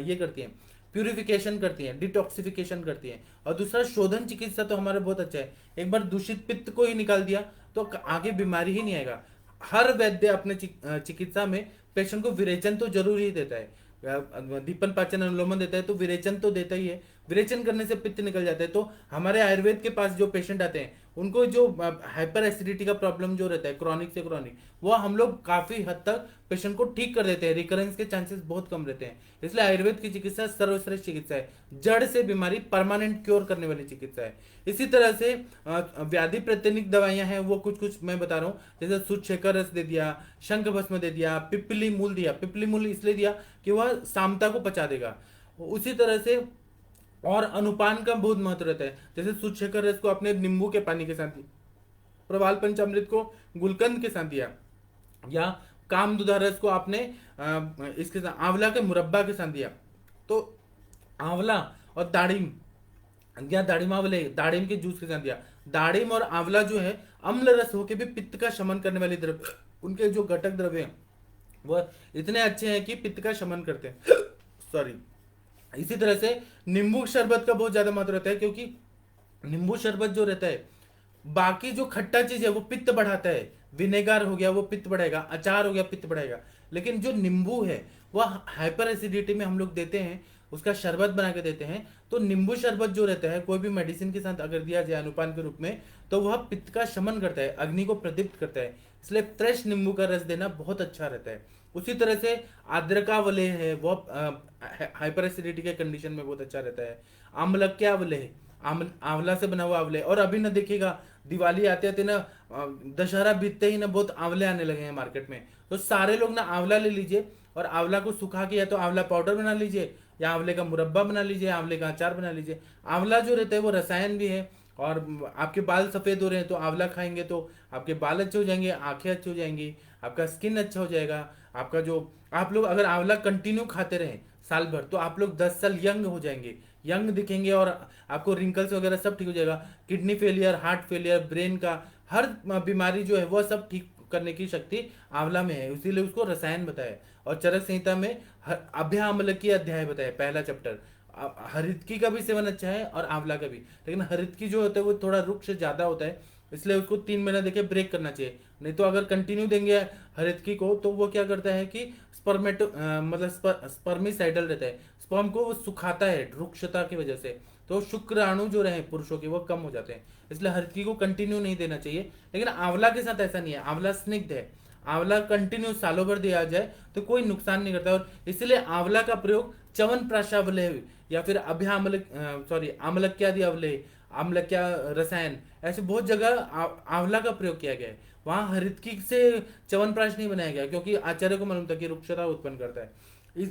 ये करती हैं, प्यूरिफिकेशन करती हैं, डिटॉक्सिफिकेशन करती हैं। और दूसरा शोधन चिकित्सा तो हमारा बहुत अच्छा है, एक बार दूषित पित्त को ही निकाल दिया तो आगे बीमारी ही नहीं आएगा। हर वैद्य अपने चिकित्सा में पेशेंट को विरेचन तो जरूर ही देता है, दीपन पाचन अनुलोमन देता है तो विरेचन तो देता ही है, विरेचन करने से पित्त निकल जाता है। तो हमारे आयुर्वेद के पास जो पेशेंट आते हैं उनको जो हाइपर एसिडिटी का प्रॉब्लम जो रहता है क्रॉनिक से क्रॉनिक, वो हम लोग काफी हद तक पेशेंट को ठीक कर देते हैं, रिकरेंस के चांसेस बहुत कम रहते हैं। इसलिए आयुर्वेद की चिकित्सा सर्वश्रेष्ठ चिकित्सा है, जड़ से बीमारी परमानेंट क्योर करने वाली चिकित्सा है। इसी तरह से व्याधि प्रत्यनिक दवाइयां हैं वो कुछ कुछ मैं बता रहा हूँ, जैसे शुद्ध शेखर रस दे दिया, शंख भस्म दे दिया, पिपली मूल दिया। पिपली मूल इसलिए दिया कि वह सामता को पचा देगा। उसी तरह से और अनुपान का बहुत महत्व रहता है, जैसे शुद्ध शेखर रस को आपने नींबू के पानी के साथ दिया, प्रवाल पंचामृत को गुलकंद के साथ दिया, या काम दुधा रस को आपने इसके साथ आंवला के मुरब्बा के साथ दिया। तो आंवला और दाड़िम या दाड़िमावले, दाड़िम के जूस के साथ दिया। दाड़िम और आंवला जो है अम्ल रस होके भी पित्त का शमन करने वाले द्रव्य, उनके जो घटक द्रव्य हैं वह इतने अच्छे हैं कि पित्त का शमन करते हैं सॉरी। इसी तरह से नींबू शरबत का बहुत ज्यादा महत्व रहता है, क्योंकि नींबू शरबत जो रहता है, बाकी जो खट्टा चीज है वो पित्त बढ़ाता है, विनेगर हो गया वो पित्त बढ़ाएगा, अचार हो गया पित्त बढ़ाएगा, लेकिन जो नींबू है वह हाइपर एसिडिटी में हम लोग देते हैं, उसका शरबत बना के देते हैं। तो नींबू शरबत जो रहता है कोई भी मेडिसिन के साथ अगर दिया जाए अनुपान के रूप में तो वह पित्त का शमन करता है, अग्नि को प्रदीप्त करता है, इसलिए फ्रेश नींबू का रस देना बहुत अच्छा रहता है। उसी तरह से आद्रकावले है वो हाइपर एसिडिटी के कंडीशन में बहुत अच्छा रहता है। आम्लक्यावले है, आंवला से बना हुआ आंवले। और अभी ना देखिएगा दिवाली आते आते ना दशहरा बीतते ही ना बहुत आंवले आने लगे हैं मार्केट में। तो सारे लोग ना आंवला ले लीजिए और आंवला को सुखा के या तो आंवला पाउडर बना लीजिए या आंवले का मुरब्बा बना लीजिए, आंवले का अचार बना लीजिए। आंवला जो रहता है वो रसायन भी है, और आपके बाल सफेद हो रहे हैं तो आंवला खाएंगे तो आपके बाल अच्छे हो जाएंगे, आंखें अच्छी हो जाएंगी, आपका स्किन अच्छा हो जाएगा। आपका जो आप लोग अगर आंवला कंटिन्यू खाते रहें साल भर तो आप लोग 10 साल यंग हो जाएंगे, यंग दिखेंगे, और आपको रिंकल्स वगैरह सब ठीक हो जाएगा। Kidney failure, heart failure, brain का हर बीमारी जो है वो सब ठीक करने की शक्ति आंवला में है, इसीलिए उसको रसायन बताया है। और चरक संहिता में अभ्याम्ल की अध्याय बताया, पहला चैप्टर। हरितकी का भी सेवन अच्छा है और आंवला का भी, लेकिन हरितकी जो होता है वो थोड़ा रुक्ष ज्यादा होता है, इसलिए उसको 3 महीना देके ब्रेक करना चाहिए। नहीं तो अगर कंटिन्यू देंगे हरितकी को तो वो क्या करता है कि मतलब स्पर्मिसाइडल रहता है, स्पर्म को वो सुखाता है रुक्षता की वजह से। तो शुक्राणु जो रहे पुरुषों के वो कम हो जाते हैं, इसलिए हरितकी को कंटिन्यू नहीं देना चाहिए। लेकिन आंवला के साथ ऐसा नहीं है, आंवला स्निग्ध है, आंवला कंटिन्यू सालों भर दिया जाए तो कोई नुकसान नहीं करता। और इसलिए आंवला का प्रयोग च्यवनप्राशावले या फिर आम्लक्यादि अवले, आम्लक्या रसायन, ऐसे बहुत जगह आंवला का प्रयोग किया गया है। वहां हरितकी से च्यवनप्राश नहीं बनाया गया, क्योंकि आचार्य को मालूम था कि रुक्षता उत्पन्न करता है।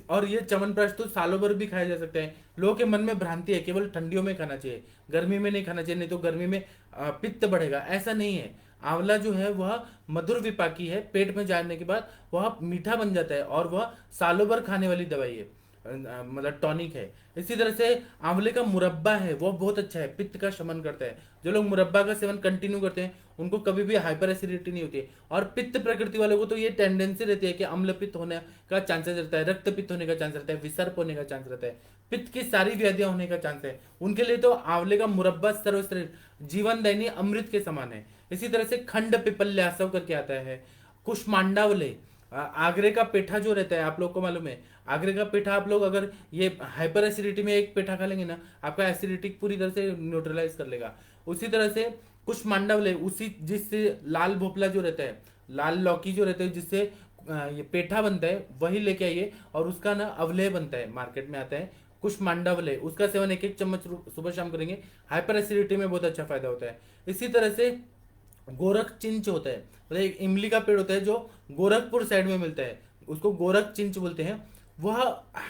और ये च्यवनप्राश तो सालों भर भी खाया जा सकता है। लोगों के मन में भ्रांति है केवल ठंडियों में खाना चाहिए, गर्मी में नहीं खाना चाहिए, नहीं तो गर्मी में पित्त बढ़ेगा, ऐसा नहीं है। आंवला जो है वह मधुर विपाकी है, पेट में जाने के बाद वह मीठा बन जाता है और वह सालों भर खाने वाली दवाई है, मतलब टॉनिक है। इसी तरह से आंवले का मुरब्बा है वो बहुत अच्छा है, पित्त का शमन करता है। जो लोग मुरब्बा का सेवन कंटिन्यू करते हैं उनको कभी भी हाइपर एसिडिटी नहीं होती है। और पित्त प्रकृति वालों को तो ये टेंडेंसी रहती है कि अम्ल पित्त होने का चांसेस रहता है, रक्त पित्त होने का चांस रहता है, विसर्प होने का चांस रहता है, पित्त की सारी व्याधियां होने का चांस है। उनके लिए तो आंवले का मुरब्बा सर्वश्रेष्ठ जीवनदायिनी अमृत के समान है। इसी तरह से खंड पिपल्यासव करके आता है, कुष्मांडावले, आगरे का पेठा जो रहता है आप लोग को मालूम है, आगरे का पेठा आप लोग अगर ये हाइपर एसिडिटी में एक पेठा खा लेंगे ना आपका एसिडिटी पूरी तरह से न्यूट्रलाइज कर लेगा। उसी तरह से कुछ मांडवले, उसी जिससे लाल भोपला जो रहता है, लाल लौकी जो रहता है जिससे ये पेठा बनता है वही लेके आइए, और उसका ना अवलेह बनता है, मार्केट में आता है कुछ मांडवले, उसका सेवन 1-1 चम्मच सुबह शाम करेंगे, हाइपर एसिडिटी में बहुत अच्छा फायदा होता है। इसी तरह से गोरख चिंच होता है, मतलब एक इमली का पेड़ होता है जो गोरखपुर साइड में मिलता है, उसको गोरख चिंच बोलते हैं। वह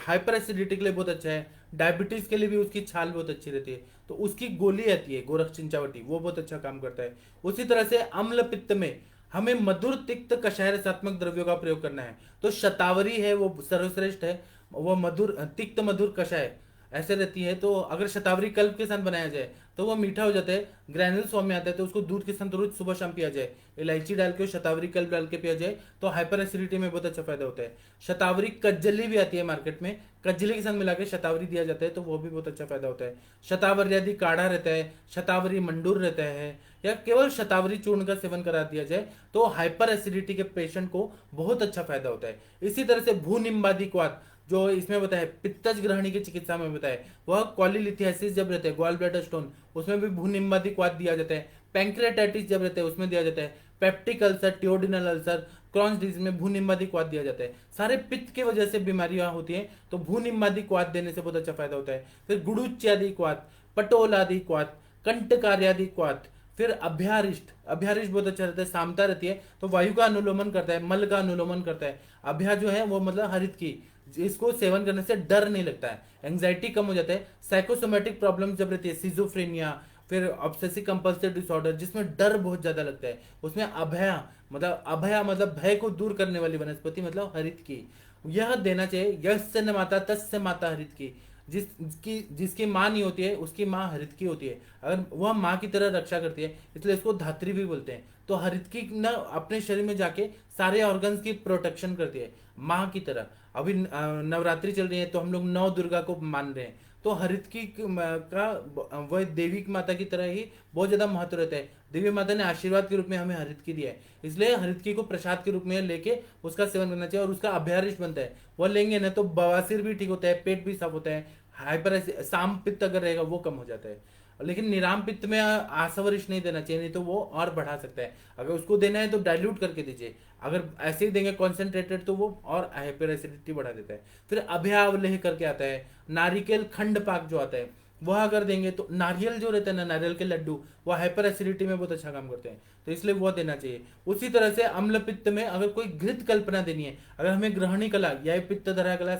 हाइपर एसिडिटी के लिए बहुत अच्छा है, डायबिटीज के लिए भी उसकी छाल बहुत अच्छी रहती है, तो उसकी गोली आती है गोरख चिंचावटी, वो बहुत अच्छा काम करता है। उसी तरह से अम्ल पित्त में हमें मधुर तिक्त कषाय रसात्मक द्रव्यों का प्रयोग करना है, तो शतावरी है वो सर्वश्रेष्ठ है, वो मधुर तिक्त मधुर कषाय ऐसे रहती है। तो अगर शतावरी कल्प के साथ बनाया जाए तो वो मीठा हो जाता है, ग्रैनुल्स फॉर्म में आता है, तो उसको दूध के साथ रोज सुबह शाम पिया जाए, इलायची डाल के शतावरी कल्प डाल के पिया जाए तो हाइपर एसिडिटी में बहुत अच्छा फायदा होता है। शतावरी कज्जली भी आती है मार्केट में, कज्जली के साथ मिला के शतावरी दिया जाता है तो वो भी बहुत अच्छा फायदा होता है। शतावरी आदि काढ़ा रहता है, शतावरी मंडूर रहता है, या केवल शतावरी चूर्ण का सेवन करा दिया जाए तो हाइपर एसिडिटी के पेशेंट को बहुत अच्छा फायदा होता है। इसी तरह से भूनिम्बादी क्वाथ जो इसमें बताया पित्तज ग्रहणी की चिकित्सा में बताया, वह कॉलीलिथियासिस जब रहते हैं, गॉल ब्लैडर स्टोन, उसमें भी भूनिम्बादी क्वाथ दिया जाता है। पैंक्रियाटाइटिस जब रहते हैं उसमें दिया जाता है। Peptic ulcer, duodenal ulcer, Crohn's disease में भूनिम्बादी क्वाथ दिया जाता है। सारे पित्त की वजह से बीमारियां होती हैं तो भूनिम्बादी क्वाथ देने से बहुत अच्छा फायदा होता है। फिर गुड़ुच्यादि क्वाथ, पटोल आदि क्वाथ, कंटकार्यादि क्वाथ, फिर अभ्यारिष्ट, अभ्यारिष्ट बहुत अच्छा रहता है, सामता रहती है तो वायु का अनुलोमन करता है, मल का अनुलोमन करता है। अभ्या जो है वो मतलब हरित की, इसको सेवन करने से डर नहीं लगता है, एंग्जाइटी कम हो जाता है। साइकोसोमेटिक प्रॉब्लम जब रहती है, सिजोफ्रेनिया, फिर ऑब्सेसिव कंपल्सिव डिसऑर्डर जिसमें डर बहुत ज्यादा लगता है, उसमें अभया मतलब भय को दूर करने वाली वनस्पति मतलब हरित की, यह देना चाहिए। यस्य न माता तस्य माता हरित की, जिसकी माँ नहीं होती है उसकी माँ हरित की होती है, अगर वह माँ की तरह रक्षा करती है इसलिए इसको धात्री भी बोलते हैं। तो हरित की न अपने शरीर में जाके सारे ऑर्गन्स की प्रोटेक्शन करती है माँ की तरह। अभी नवरात्रि चल रही है तो हम लोग 9 दुर्गा को मान रहे हैं, तो हरित की का वह देवी की माता की तरह ही बहुत ज्यादा महत्व रहता है। देवी माता ने आशीर्वाद के रूप में हमें हरित की दिया है, इसलिए हरित की को प्रसाद के रूप में लेके उसका सेवन करना चाहिए, और उसका अभ्यारिष्ट बनता है, वह लेंगे ना तो बवासीर भी ठीक होता है, पेट भी साफ होता है, हाइपर साम पित्त अगर रहेगा वो कम हो जाता है। लेकिन निराम पित्त में आसवरिश नहीं देना चाहिए, नहीं तो वो और बढ़ा सकता है। अगर उसको देना है तो डाइल्यूट करके दीजिए, अगर ऐसे ही देंगे कॉन्सेंट्रेटेड तो वो और हाइपर एसिडिटी बढ़ा देता है। फिर अभ्यावलेह करके आता है, नारिकेल खंड पाक जो आता है वह अगर देंगे तो, नारियल जो रहता है ना, नारियल के लड्डू, वो हाइपर एसिडिटी में बहुत अच्छा काम करते हैं, तो इसलिए वो देना चाहिए। उसी तरह से अम्ल पित्त में अगर कोई घृत कल्पना देनी है, अगर हमें ग्रहणी कला या पित्त धरा कला,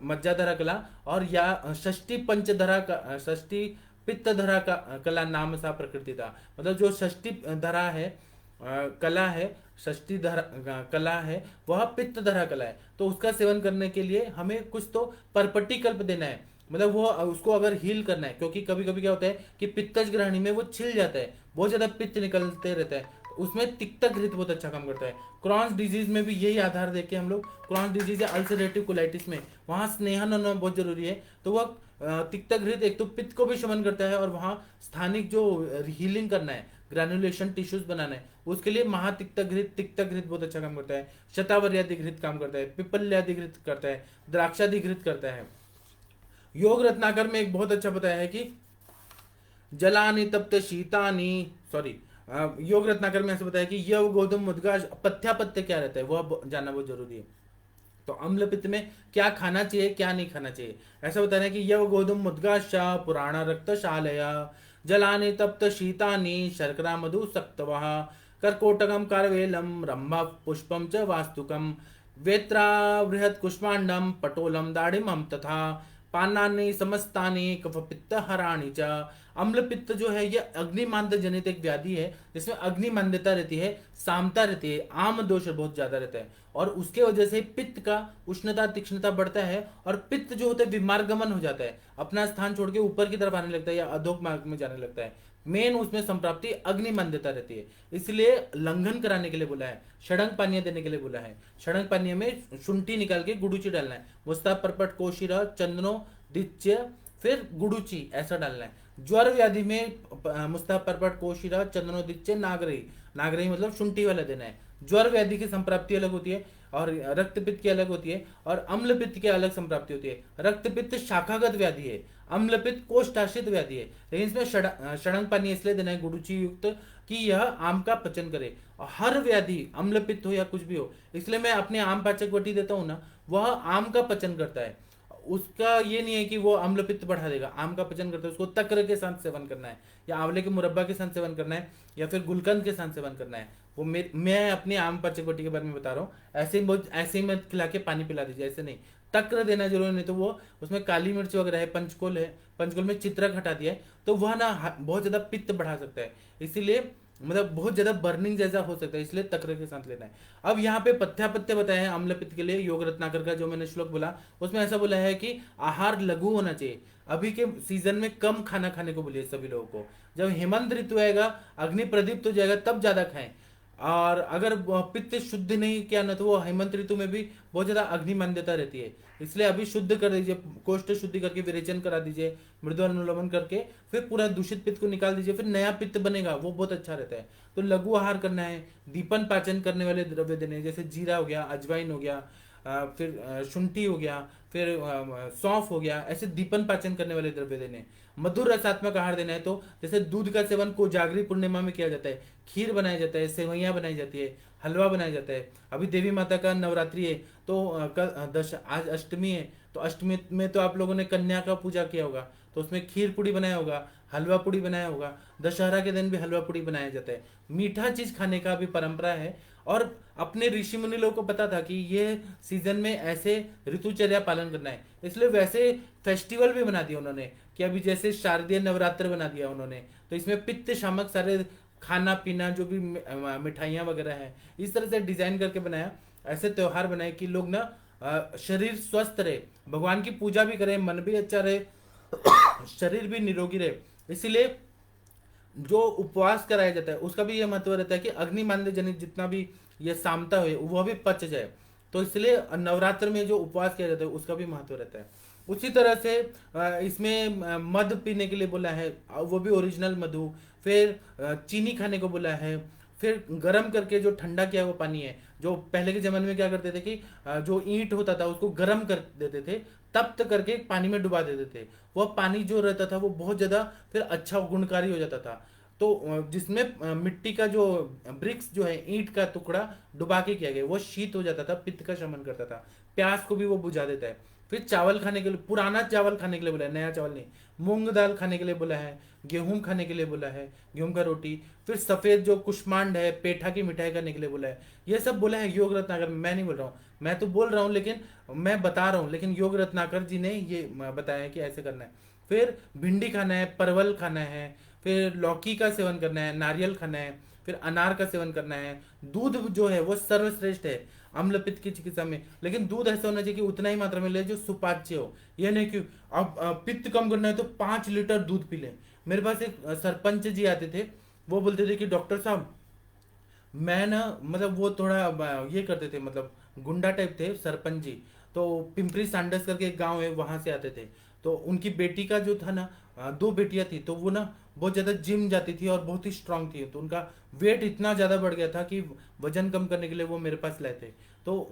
मज्जाधरा कला और या षष्ठी पंचधरा षष्ठी पित्त धरा कला नाम सा प्रकृति था, मतलब जो षष्ठी धरा है कला है, षष्ठी धरा कला है, वह पित्त धरा कला है, तो उसका सेवन करने के लिए हमें कुछ तो परपट्टी कल्प देना है, मतलब वो उसको अगर हील करना है, क्योंकि कभी कभी क्या होता है कि पित्तज ग्रहणी में वो छिल जाता है, बहुत ज्यादा पित्त निकलते रहता है, उसमें तिक्तक घृत बहुत अच्छा काम करता है। क्रॉन्स डिजीज में भी यही आधार देके हम लोग, क्रॉन्स डिजीज या अल्सरेटिव कोलाइटिस में वहाँ स्नेहन होना बहुत जरूरी है, तो वह तिक्तक घृत एक तो पित्त को भी शमन करता है, और वहाँ स्थानिक जो हीलिंग करना है, ग्रैनुलेशन टिश्यूज बनाना है, उसके लिए तिक्तक घृत बहुत अच्छा काम करता है। शतावर्यादि घृत काम करता है, पिपल्यादि घृत करता है, द्राक्षादि घृत करता है। योग रत्नाकर में एक बहुत अच्छा बताया है कि जलानी तप्त शीतानी, सॉरी, योग रत्नाकर में ऐसे बताया कि यह गौतम मुद्गा पथ्यापत्य क्या रहता है वह जानना बहुत जरूरी है। तो अम्ल पित्त में क्या खाना चाहिए क्या नहीं खाना चाहिए, ऐसा बता रहे हैं कि यव गोधुम मुद्गाश्चा पुराण रक्त शालया जलानि तप्त शीतानि शर्करा मधु सक्तवः कर्कोटकम कारवेलम रंभा पुष्पम च वास्तुकम वेत्रा बृहत् कुष्मांडम पटोलम दाढ़िमम तथा पानानि समस्तानि कफ पित्त हराणि च। अम्ल पित्त जो है ये अग्निमांद जनित एक व्याधि है, जिसमें अग्निमांद्यता रहती है, सामता रहती है, आम दोष बहुत ज्यादा रहता है, और उसके वजह से पित्त का उष्णता तीक्ष्णता बढ़ता है, और पित्त जो होता है विमार्गमन हो जाता है, अपना स्थान छोड़ के ऊपर की तरफ आने लगता है या अधोक मार्ग में जाने लगता है। मेन उसमें संप्राप्ति अग्निमांद्यता रहती है, इसलिए लंघन कराने के लिए बोला है, षडंग पानीय देने के लिए बोला है। षडंग पानीय में शुंठी निकाल के गुड़ूची डालना है, मुस्ता परपट कोशिरा चंदनो दिच्य फिर गुड़ूची ऐसा डालना है। ज्वर व्याधि में मुस्ता परपट कोशिरा चंदनो दिच्य नागरही, नागरही मतलब शुंठी वाला देना है। ज्वर व्याधि की संप्राप्ति अलग होती है और रक्त पित्त की अलग होती है, और अम्ल पित्त की अलग संप्राप्ति होती है। रक्त पित्त शाखागत व्याधि है, अम्ल पित्त कोष्ठाशित व्याधि है, लेकिन इसमें षडंग पानी इसलिए देना है गुड़ूची युक्त कि यह आम का पचन करे। हर व्याधि अम्ल पित्त हो या कुछ भी हो, इसलिए मैं अपने आम पाचक वटी देता हूँ ना, वह आम का पचन करता है, उसका ये नहीं है कि वो अम्ल पित्त बढ़ा देगा, आम का पचन करता है, उसको तक्र के साथ सेवन करना है, या आंवले के मुरब्बा के साथ सेवन करना है, या फिर गुलकंद के साथ सेवन करना है। वो मैं अपने आम पाचकवटी के बारे में बता रहा हूँ, ऐसे ही मत खिला के पानी पिला दीजिए, ऐसे नहीं, तक्र देना जरूरी, नहीं तो वो उसमें काली मिर्च वगैरह है, पंचकोल है, पंचकोल में चित्रक हटा दिया है, तो वह ना बहुत ज्यादा पित्त बढ़ा सकता है, इसीलिए मतलब बहुत ज्यादा बर्निंग जैसा हो सकता है, इसलिए तक्र के साथ लेना है। अब यहाँ पे पथ्यापत्य बताए हैं अम्ल पित्त के लिए, योग रत्नाकर का जो मैंने श्लोक बोला उसमें ऐसा बोला है कि आहार लघु होना चाहिए, अभी के सीजन में कम खाना खाने को बोलिए सभी लोगों को, जब हेमंत ऋतु आएगा, अग्नि प्रदीप्त हो जाएगा, तब ज्यादा खाएं, और अगर पित्त शुद्ध नहीं किया ना तो वो हेमंत ऋतु में भी बहुत ज्यादा अग्निमांद्यता रहती है, इसलिए अभी शुद्ध कर दीजिए, कोष्ठ शुद्धि करके विरेचन करा दीजिए, मृदु अनुलोमन करके फिर पूरा दूषित पित्त को निकाल दीजिए, फिर नया पित्त बनेगा, वो बहुत अच्छा रहता है। तो लघु आहार करना है, दीपन पाचन करने वाले द्रव्य देने हैं, जैसे जीरा हो गया, अजवाइन हो गया, फिर शुंठी हो गया, फिर सौंफ हो गया, ऐसे दीपन पाचन करने वाले द्रव्य देने। मधुर रसात्मक आहार देना है, तो जैसे दूध का सेवन कोजागरी पूर्णिमा में किया जाता है, खीर बनाया जाता है, सेवैयाँ बनाई जाती है, हलवा बनाया जाता है। अभी देवी माता का नवरात्रि है, तो आज अष्टमी है, तो अष्टमी में तो आप लोगों ने कन्या का पूजा किया होगा, तो उसमें खीर पूड़ी बनाया होगा, हलवा पूड़ी बनाया होगा, दशहरा के दिन भी हलवा पूड़ी बनाया जाता है, मीठा चीज खाने का भी परंपरा है। और अपने ऋषि मुनि लोगों को पता था कि ये सीजन में ऐसे ऋतुचर्या पालन करना है, इसलिए वैसे फेस्टिवल भी बना दिया उन्होंने, कि अभी जैसे शारदीय नवरात्र बना दिया उन्होंने, तो इसमें पित्त शामक सारे खाना पीना जो भी मिठाइयाँ वगैरह है, इस तरह से डिजाइन करके बनाया, ऐसे त्योहार बनाए कि लोग ना शरीर स्वस्थ रहे, भगवान की पूजा भी करें, मन भी अच्छा रहे, शरीर भी निरोगी रहे। इसीलिए जो उपवास कराया जाता है उसका भी यह महत्व रहता है कि अग्निमांद्य जनित जितना भी ये सामता हुए वह भी पच जाए, तो इसलिए नवरात्र में जो उपवास किया जाता है उसका भी महत्व रहता है। उसी तरह से इसमें मध पीने के लिए बोला है, वो भी ओरिजिनल मधु, फिर चीनी खाने को बोला है, फिर गर्म करके जो ठंडा किया हुआ पानी है, जो पहले के जमाने में क्या करते थे कि जो ईंट होता था उसको गर्म कर देते थे, तप्त करके पानी में डुबा देते थे, वह पानी जो रहता था वो बहुत ज्यादा फिर अच्छा गुणकारी हो जाता था। तो जिसमें मिट्टी का जो ब्रिक्स जो है, ईंट का टुकड़ा डुबा के किया गया, वो शीत हो जाता था, पित्त का शमन करता था, प्यास को भी वो बुझा देता है। फिर चावल खाने के लिए, पुराना चावल खाने के लिए बोला है, नया चावल नहीं। मूंग दाल खाने के लिए बोला है, गेहूं खाने के लिए बोला है, गेहूं का रोटी। फिर सफेद जो कुष्मांड है, पेठा की मिठाई खाने के लिए बोला है। ये सब बोला है योग रत्नाकर, मैं नहीं बोल रहा हूँ, मैं तो बोल रहा हूँ लेकिन मैं बता रहा हूँ, लेकिन योग रत्नाकर जी ने ये बताया है कि ऐसे करना है। फिर भिंडी खाना है, परवल खाना है, फिर लौकी का सेवन करना है, नारियल खाना है, फिर अनार का सेवन करना है। दूध जो है वो सर्वश्रेष्ठ है अम्ल पित्त की चिकित्सा में, लेकिन दूध ऐसा होना चाहिए कि उतना ही मात्रा में ले जो सुपाच्य हो। ये नहीं कि अब पित्त कम करना है तो 5 लीटर दूध पी ले। मेरे पास एक सरपंच जी आते थे, वो बोलते थे कि डॉक्टर साहब मैं ना, मतलब वो थोड़ा ये करते थे, मतलब गुंडा टाइप थे सरपंच जी। तो पिंपरी सांडस करके एक गांव है, वहां से आते थे। तो उनकी बेटी का जो था ना, 2 बेटियां थी, तो वो ना बहुत ज्यादा जिम जाती थी और बहुत ही स्ट्रांग थी। तो उनका वेट इतना ज्यादा बढ़ गया था कि वजन कम करने के लिए वो मेरे पास लाए थे। तो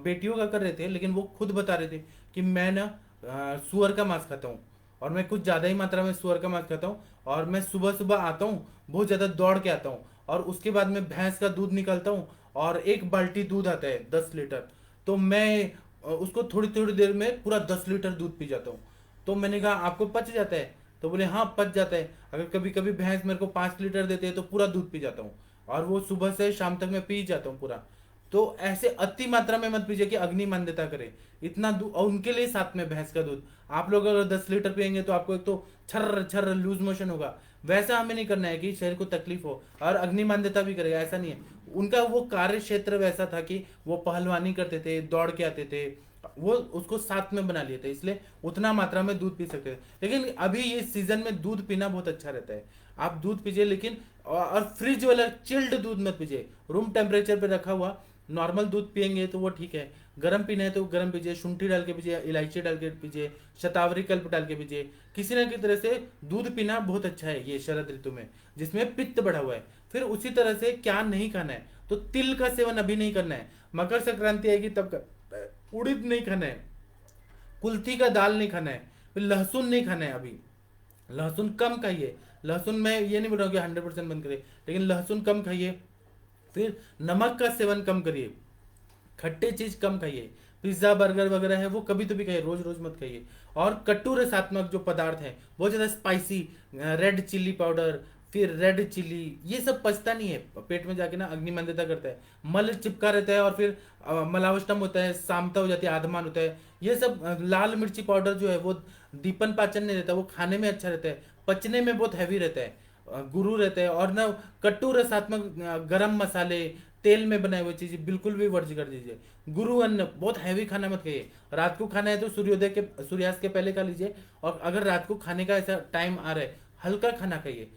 बेटियों का कर रहे थे, लेकिन वो खुद बता रहे थे कि मैं ना सुअर का मांस खाता हूँ, और मैं कुछ ज्यादा ही मात्रा में सुअर का मांस खाता हूँ। और मैं सुबह सुबह आता हूँ, बहुत ज्यादा दौड़ के आता हूँ, और उसके बाद में भैंस का दूध निकालता हूँ, और 1 बाल्टी दूध आता है 10 लीटर। तो मैं उसको थोड़ी थोड़ी देर में पूरा 10 लीटर दूध पी जाता हूँ। तो मैंने कहा आपको पच जाता है? तो बोले हाँ पच जाता है। अगर कभी कभी भैंस मेरे को 5 लीटर देते हैं तो पूरा दूध पी जाता हूँ, और वो सुबह से शाम तक मैं पी जाता हूँ पूरा। तो ऐसे अति मात्रा में मत पीजिए कि अग्नि मान्यता करे। इतना दूध, और उनके लिए साथ में भैंस का दूध। आप लोग अगर 10 लीटर पियेंगे तो आपको एक तो छर्र छर्र लूज मोशन होगा। वैसा हमें नहीं करना है कि शरीर को तकलीफ हो, और अग्नि मान्यता भी करेगा, ऐसा नहीं है। उनका वो कार्य क्षेत्र वैसा था कि वो पहलवानी करते थे, दौड़ के आते थे, वो उसको साथ में बना लिए थे, इसलिए उतना मात्रा में दूध पी सकते थे। लेकिन अभी ये सीजन में दूध पीना बहुत अच्छा रहता है। आप दूध पीजिए, लेकिन और फ्रिज वाला चिल्ड दूध मत पीजिए, रूम टेम्परेचर पे रखा हुआ नॉर्मल दूध पियेंगे तो वो ठीक है। गर्म पीना है तो गर्म पीजिए, शुंठी डाल के पीजिए, इलायची डाल के पीजिए, शतावरी कल्प डाल के पीजिए। किसी ना किसी तरह से दूध पीना बहुत अच्छा है ये शरद ऋतु में, जिसमें पित्त बढ़ा हुआ है। फिर उसी तरह से क्या नहीं खाना है, तो तिल का सेवन अभी नहीं करना है। मकर संक्रांति आएगी तब उड़द नहीं खाना है, कुल्थी का दाल नहीं खाना है, फिर लहसुन नहीं खाना है अभी। लहसुन कम खाइए। लहसुन मैं ये नहीं बोल रहा हूँ कि 100% बंद करिए, लेकिन लहसुन कम खाइए। फिर नमक का सेवन कम करिए, खट्टे चीज कम खाइए। पिज्जा बर्गर वगैरह है वो कभी तो भी खाइए, रोज रोज मत खाइए। और कटु रसात्मक जो पदार्थ है, बहुत ज्यादा स्पाइसी, रेड चिल्ली पाउडर, फिर रेड चिल्ली, ये सब पचता नहीं है पेट में, जाके ना अग्निमंदता करता है, मल चिपका रहता है, और फिर मलावष्टम होता है, सामता हो जाती है, आधमान होता है। ये सब लाल मिर्ची पाउडर जो है वो दीपन पाचन नहीं रहता, वो खाने में अच्छा रहता है, पचने में बहुत हैवी रहता है, गुरु रहता है। और ना कटु रसात्मक गरम मसाले, तेल में बनाए हुए चीजें बिल्कुल भी वर्ज कर दीजिए। गुरु अन्न बहुत हैवी खाना मत खाइए। रात को खाना है तो सूर्योदय के, सूर्यास्त के पहले खा लीजिए। और अगर रात को खाने का ऐसा टाइम आ रहा है, हल्का खाना खाइए,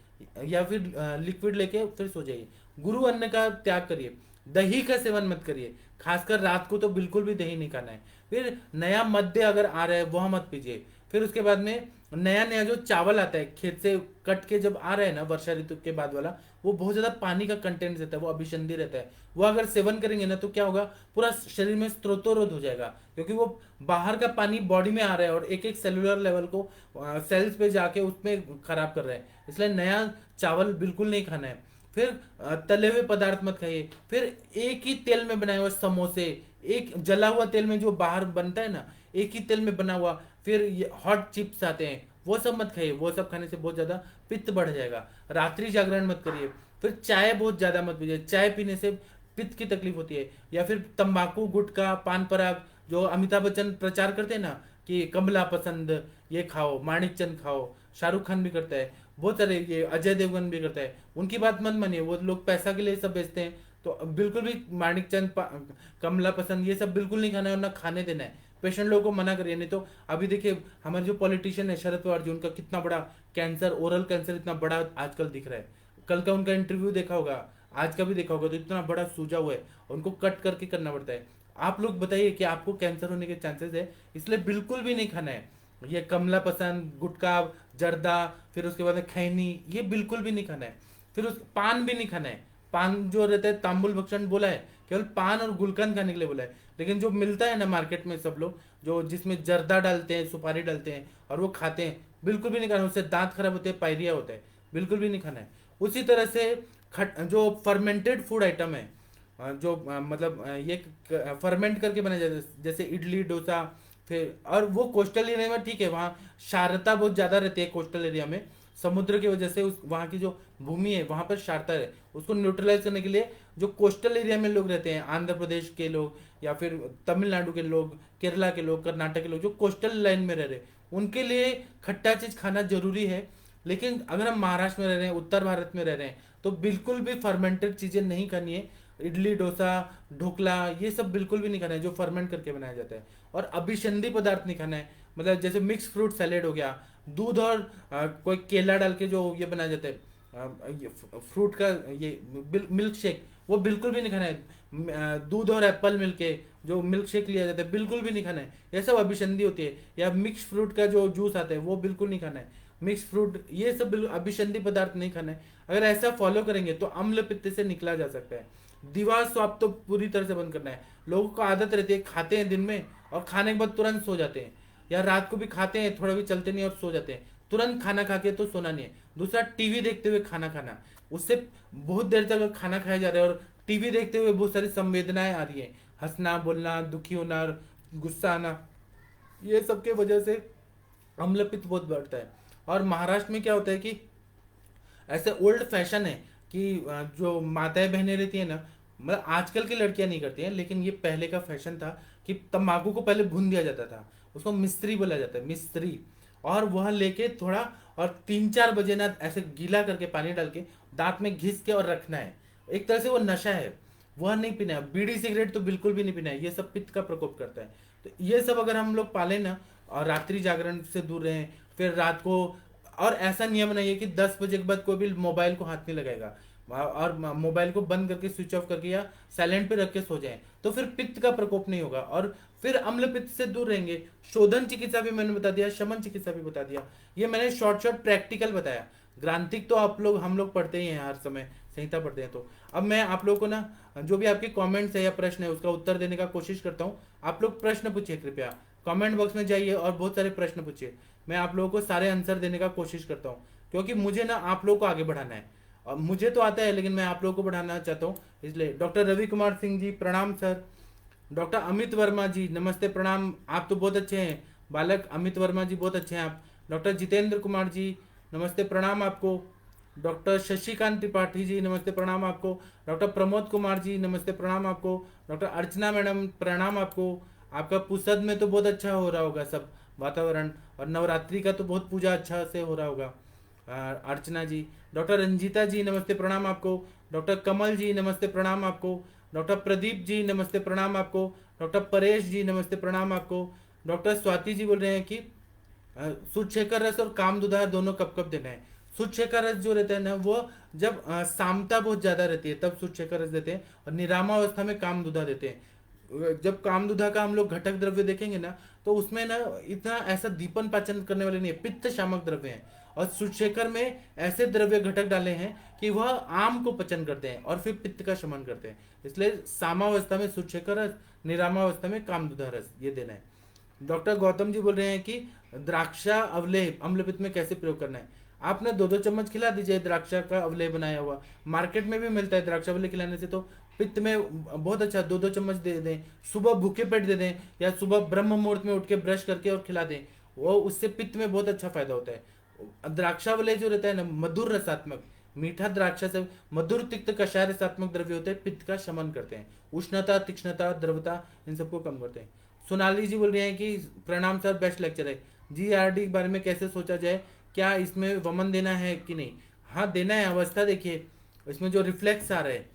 या फिर लिक्विड लेके फिर सो जाइए। गुरु अन्न का त्याग करिए। दही का सेवन मत करिए, खासकर रात को तो बिल्कुल भी दही नहीं खाना है। फिर नया मद्य अगर आ रहा है वह मत पीजिए। फिर उसके बाद में नया नया जो चावल आता है खेत से कट के जब आ रहा है ना, वर्षा ऋतु के बाद वाला, वो बहुत ज्यादा पानी का कंटेंट रहता है, वो अभिसंधि रहता है। वो अगर सेवन करेंगे ना तो क्या होगा, पूरा शरीर में स्त्रोतोरोध हो जाएगा, क्योंकि वो बाहर का पानी बॉडी में आ रहा है और एक एक सेलुलर लेवल को सेल्स पे जाके उसमें खराब कर रहा है। इसलिए नया चावल बिल्कुल नहीं खाना है। फिर तले हुए पदार्थ मत खाइए। फिर एक ही तेल में बनाए हुए समोसे, एक जला हुआ तेल में जो बाहर बनता है ना, एक ही तेल में बना हुआ, फिर ये हॉट चिप्स आते हैं, वो सब मत खाइए। वो सब खाने से बहुत ज्यादा पित्त बढ़ जाएगा। रात्रि जागरण मत करिए। फिर चाय बहुत ज्यादा मत पीजिए, चाय पीने से पित्त की तकलीफ होती है। या फिर तंबाकू, गुटखा, पान पराग, जो अमिताभ बच्चन प्रचार करते हैं ना कि कमला पसंद, ये खाओ, माणिक चंद खाओ, शाहरुख खान भी करता है, बहुत सारे, ये अजय देवगन भी करता है, उनकी बात मत मानिए, वो लोग पैसा के लिए सब बेचते हैं। तो बिल्कुल भी माणिक चंद, कमला पसंद, ये सब बिल्कुल नहीं खाना है, और ना खाने देना है। पेशेंट लोगों को मना करिए। नहीं तो अभी देखिए हमारे जो पॉलिटिशियन है शरद पवार जी, उनका कितना बड़ा कैंसर, ओरल कैंसर इतना बड़ा आजकल दिख रहा है। कल का उनका इंटरव्यू देखा होगा, आज का भी देखा होगा, तो इतना बड़ा सूजा हुआ है, उनको कट करके करना पड़ता है। आप लोग बताइए कि आपको कैंसर होने के चांसेस है, इसलिए बिल्कुल भी नहीं खाना है। ये कमला पसंद, गुटखा, जर्दा, फिर उसके बाद में खैनी, ये बिल्कुल भी नहीं खाना है। फिर उस पान भी नहीं खाना है। पान जो रहता है तांबुल भक्षण बोला है, केवल पान और गुलकंद खाने के लिए बोला है। लेकिन जो मिलता है ना मार्केट में, सब लोग जो जिसमें जर्दा डालते हैं, सुपारी डालते हैं और वो खाते हैं, बिल्कुल भी नहीं खाना है। उससे दांत खराब होते हैं, पायरिया होता है, बिल्कुल भी नहीं खाना है। उसी तरह से जो फर्मेंटेड फूड आइटम है, जो मतलब ये फर्मेंट करके बनाया जाता है, जैसे इडली डोसा। फिर और वो कोस्टल एरिया में ठीक है, वहाँ क्षारता बहुत ज़्यादा रहती है कोस्टल एरिया में, समुद्र की वजह से उस वहाँ की जो भूमि है वहाँ पर क्षारता है। उसको न्यूट्रलाइज करने के लिए जो कोस्टल एरिया में लोग रहते हैं, आंध्र प्रदेश के लोग या फिर तमिलनाडु के लोग, केरला के लोग, कर्नाटक के लोग जो कोस्टल लाइन में रह रहे हैं, उनके लिए खट्टा चीज खाना जरूरी है। लेकिन अगर हम महाराष्ट्र में रह रहे हैं, उत्तर भारत में रह रहे हैं, तो बिल्कुल भी फर्मेंटेड चीजें नहीं खानी है। इडली डोसा, ढोकला, ये सब बिल्कुल भी नहीं खाना है जो फर्मेंट करके बनाया जाता है। और अभिसंधी पदार्थ नहीं खाना है, मतलब जैसे मिक्स फ्रूट सैलेड हो गया, दूध और कोई केला डाल के जो ये बनाया जाता है, ये फ्रूट का ये मिल्क शेक, वो बिल्कुल भी नहीं खाना है। दूध और एप्पल मिलके जो मिल्क शेक लिया जाता है, बिल्कुल भी नहीं खाना है। ये सब अभिसंधी होती है। या मिक्स फ्रूट का जो जूस आता है, वो बिल्कुल नहीं खाना है। मिक्स फ्रूट, ये सब बिल्कुल अभिसंधी पदार्थ नहीं खाना है। अगर ऐसा फॉलो करेंगे तो अम्ल पित्त से निकला जा सकता है। दीवा स्वाप तो पूरी तरह से बंद करना है। लोगों को आदत रहती है, खाते हैं दिन में और खाने के बाद तुरंत सो जाते हैं, या रात को भी खाते हैं, थोड़ा भी चलते नहीं और सो जाते हैं। तुरंत खाना खा के तो सोना नहीं है। दूसरा, टीवी देखते हुए खाना खाना, उससे बहुत देर तक खाना खाया जा रहा है और टीवी देखते हुए बहुत सारी संवेदनाएं आ रही है, हंसना, बोलना, दुखी होना, गुस्सा आना, ये सब के वजह से अम्ल पित्त बहुत बढ़ता है। और महाराष्ट्र में क्या होता है कि ऐसे ओल्ड फैशन है कि जो माताएं बहनें रहती है ना, मतलब आजकल की लड़कियां नहीं करती हैं, लेकिन ये पहले का फैशन था कि तंबाकू को पहले भून दिया जाता था, उसको मिस्त्री बोला जाता है, मिस्त्री। और वह लेके थोड़ा, और 3-4 बजे ना ऐसे गीला करके पानी डाल के दांत में घिस के और रखना है। एक तरह से वो नशा है, वह नहीं पीना है। बीड़ी सिगरेट तो बिल्कुल भी नहीं पीना है, ये सब पित्त का प्रकोप करता है। तो ये सब अगर हम लोग पालें ना, और रात्रि जागरण से दूर रहें, फिर रात को, और ऐसा नियम नहीं है कि 10 बजे के बाद कोई भी मोबाइल को हाथ नहीं लगाएगा, और मोबाइल को बंद करके स्विच ऑफ करके या साइलेंट पे रख के सो जाएं, तो फिर पित्त का प्रकोप नहीं होगा और फिर अम्ल पित्त से दूर रहेंगे। शोधन चिकित्सा भी मैंने बता दिया, शमन चिकित्सा भी बता दिया। ये मैंने शॉर्ट शॉर्ट प्रैक्टिकल बताया। ग्रांथिक तो आप लोग, हम लोग पढ़ते ही हैं, हर समय संहिता पढ़ते हैं। तो अब मैं आप लोगों को ना, जो भी आपके कमेंट्स है या प्रश्न है, उसका उत्तर देने का कोशिश करता हूँ। आप लोग प्रश्न पूछिए, कृपया कमेंट बॉक्स में जाइए और बहुत सारे प्रश्न पूछिए। मैं आप लोगों को सारे आंसर देने का कोशिश करता हूँ, क्योंकि मुझे ना आप लोगों को आगे बढ़ाना है। और मुझे तो आता है, लेकिन मैं आप लोगों को बढ़ाना चाहता हूँ, इसलिए डॉक्टर रवि कुमार सिंह जी, प्रणाम सर। डॉक्टर अमित वर्मा जी, नमस्ते, प्रणाम, आप तो बहुत अच्छे हैं बालक। अमित वर्मा जी, बहुत अच्छे हैं आप। डॉक्टर जितेंद्र कुमार जी, नमस्ते, प्रणाम आपको। डॉक्टर शशिकांत त्रिपाठी जी, नमस्ते, प्रणाम आपको। डॉक्टर प्रमोद कुमार जी, नमस्ते, प्रणाम आपको। डॉक्टर अर्चना मैडम, प्रणाम आपको। आपका पुसद में तो बहुत अच्छा हो रहा होगा सब वातावरण, और नवरात्रि का तो बहुत पूजा अच्छा से हो रहा होगा। अर्चना जी। डॉक्टर रंजीता जी, नमस्ते, प्रणाम आपको। डॉक्टर कमल जी, नमस्ते, प्रणाम आपको। डॉक्टर प्रदीप जी, नमस्ते, प्रणाम आपको। डॉक्टर परेश जी, नमस्ते, प्रणाम आपको। डॉक्टर स्वाति जी बोल रहे हैं कि शुद्ध शेखर रस और काम दुधार दोनों कब कब देना है। शुद्ध शेखर रस जो रहता है ना, वो जब सामता बहुत ज्यादा रहती है तब शुद्ध शेखर रस देते हैं, और निरामावस्था में काम दुधा देते हैं। जब काम दुधा का हम लोग घटक द्रव्य देखेंगे ना, तो उसमें ना इतना ऐसा दीपन पाचन करने वाले नहीं है, पित्त शामक द्रव्य हैं। और सुशेखर में ऐसे द्रव्य घटक डाले हैं कि वह आम को पचन करते हैं और फिर पित्त का शमन करते हैं। इसलिए सामावस्था में सुशेखर रस, निरामावस्था में कामदुधा रस, ये देना है। डॉक्टर गौतम जी बोल रहे हैं कि द्राक्षा अवलेह अम्लपित्त में कैसे प्रयोग करना है। आपने 2-2 चम्मच खिला दीजिए द्राक्षा का अवलेह बनाया हुआ, मार्केट में भी मिलता है। द्राक्षा अवलेह खिलाने से तो पित्त में बहुत अच्छा, 2-2 चम्मच दे दें, सुबह भूखे पेट दे दें, या सुबह ब्रह्म मुहूर्त में उठ के ब्रश करके और खिला दें, वो उससे पित्त में बहुत अच्छा फायदा होता है। द्राक्षावलय जो रहता है ना, मधुर रसात्मक, मीठा द्राक्षा से मधुर तिक्त कषाय रसात्मक द्रव्य होते हैं, पित्त का शमन करते हैं, उष्णता, तीक्ष्णता, द्रवता, इन सबको कम करते हैं। सोनाली जी बोल रहे हैं कि प्रणाम सर, बेस्ट लेक्चर है। जीआरडी के बारे में कैसे सोचा जाए, क्या इसमें वमन देना है कि नहीं। हाँ, देना है, अवस्था देखिए, इसमें जो रिफ्लेक्स आ रहे हैं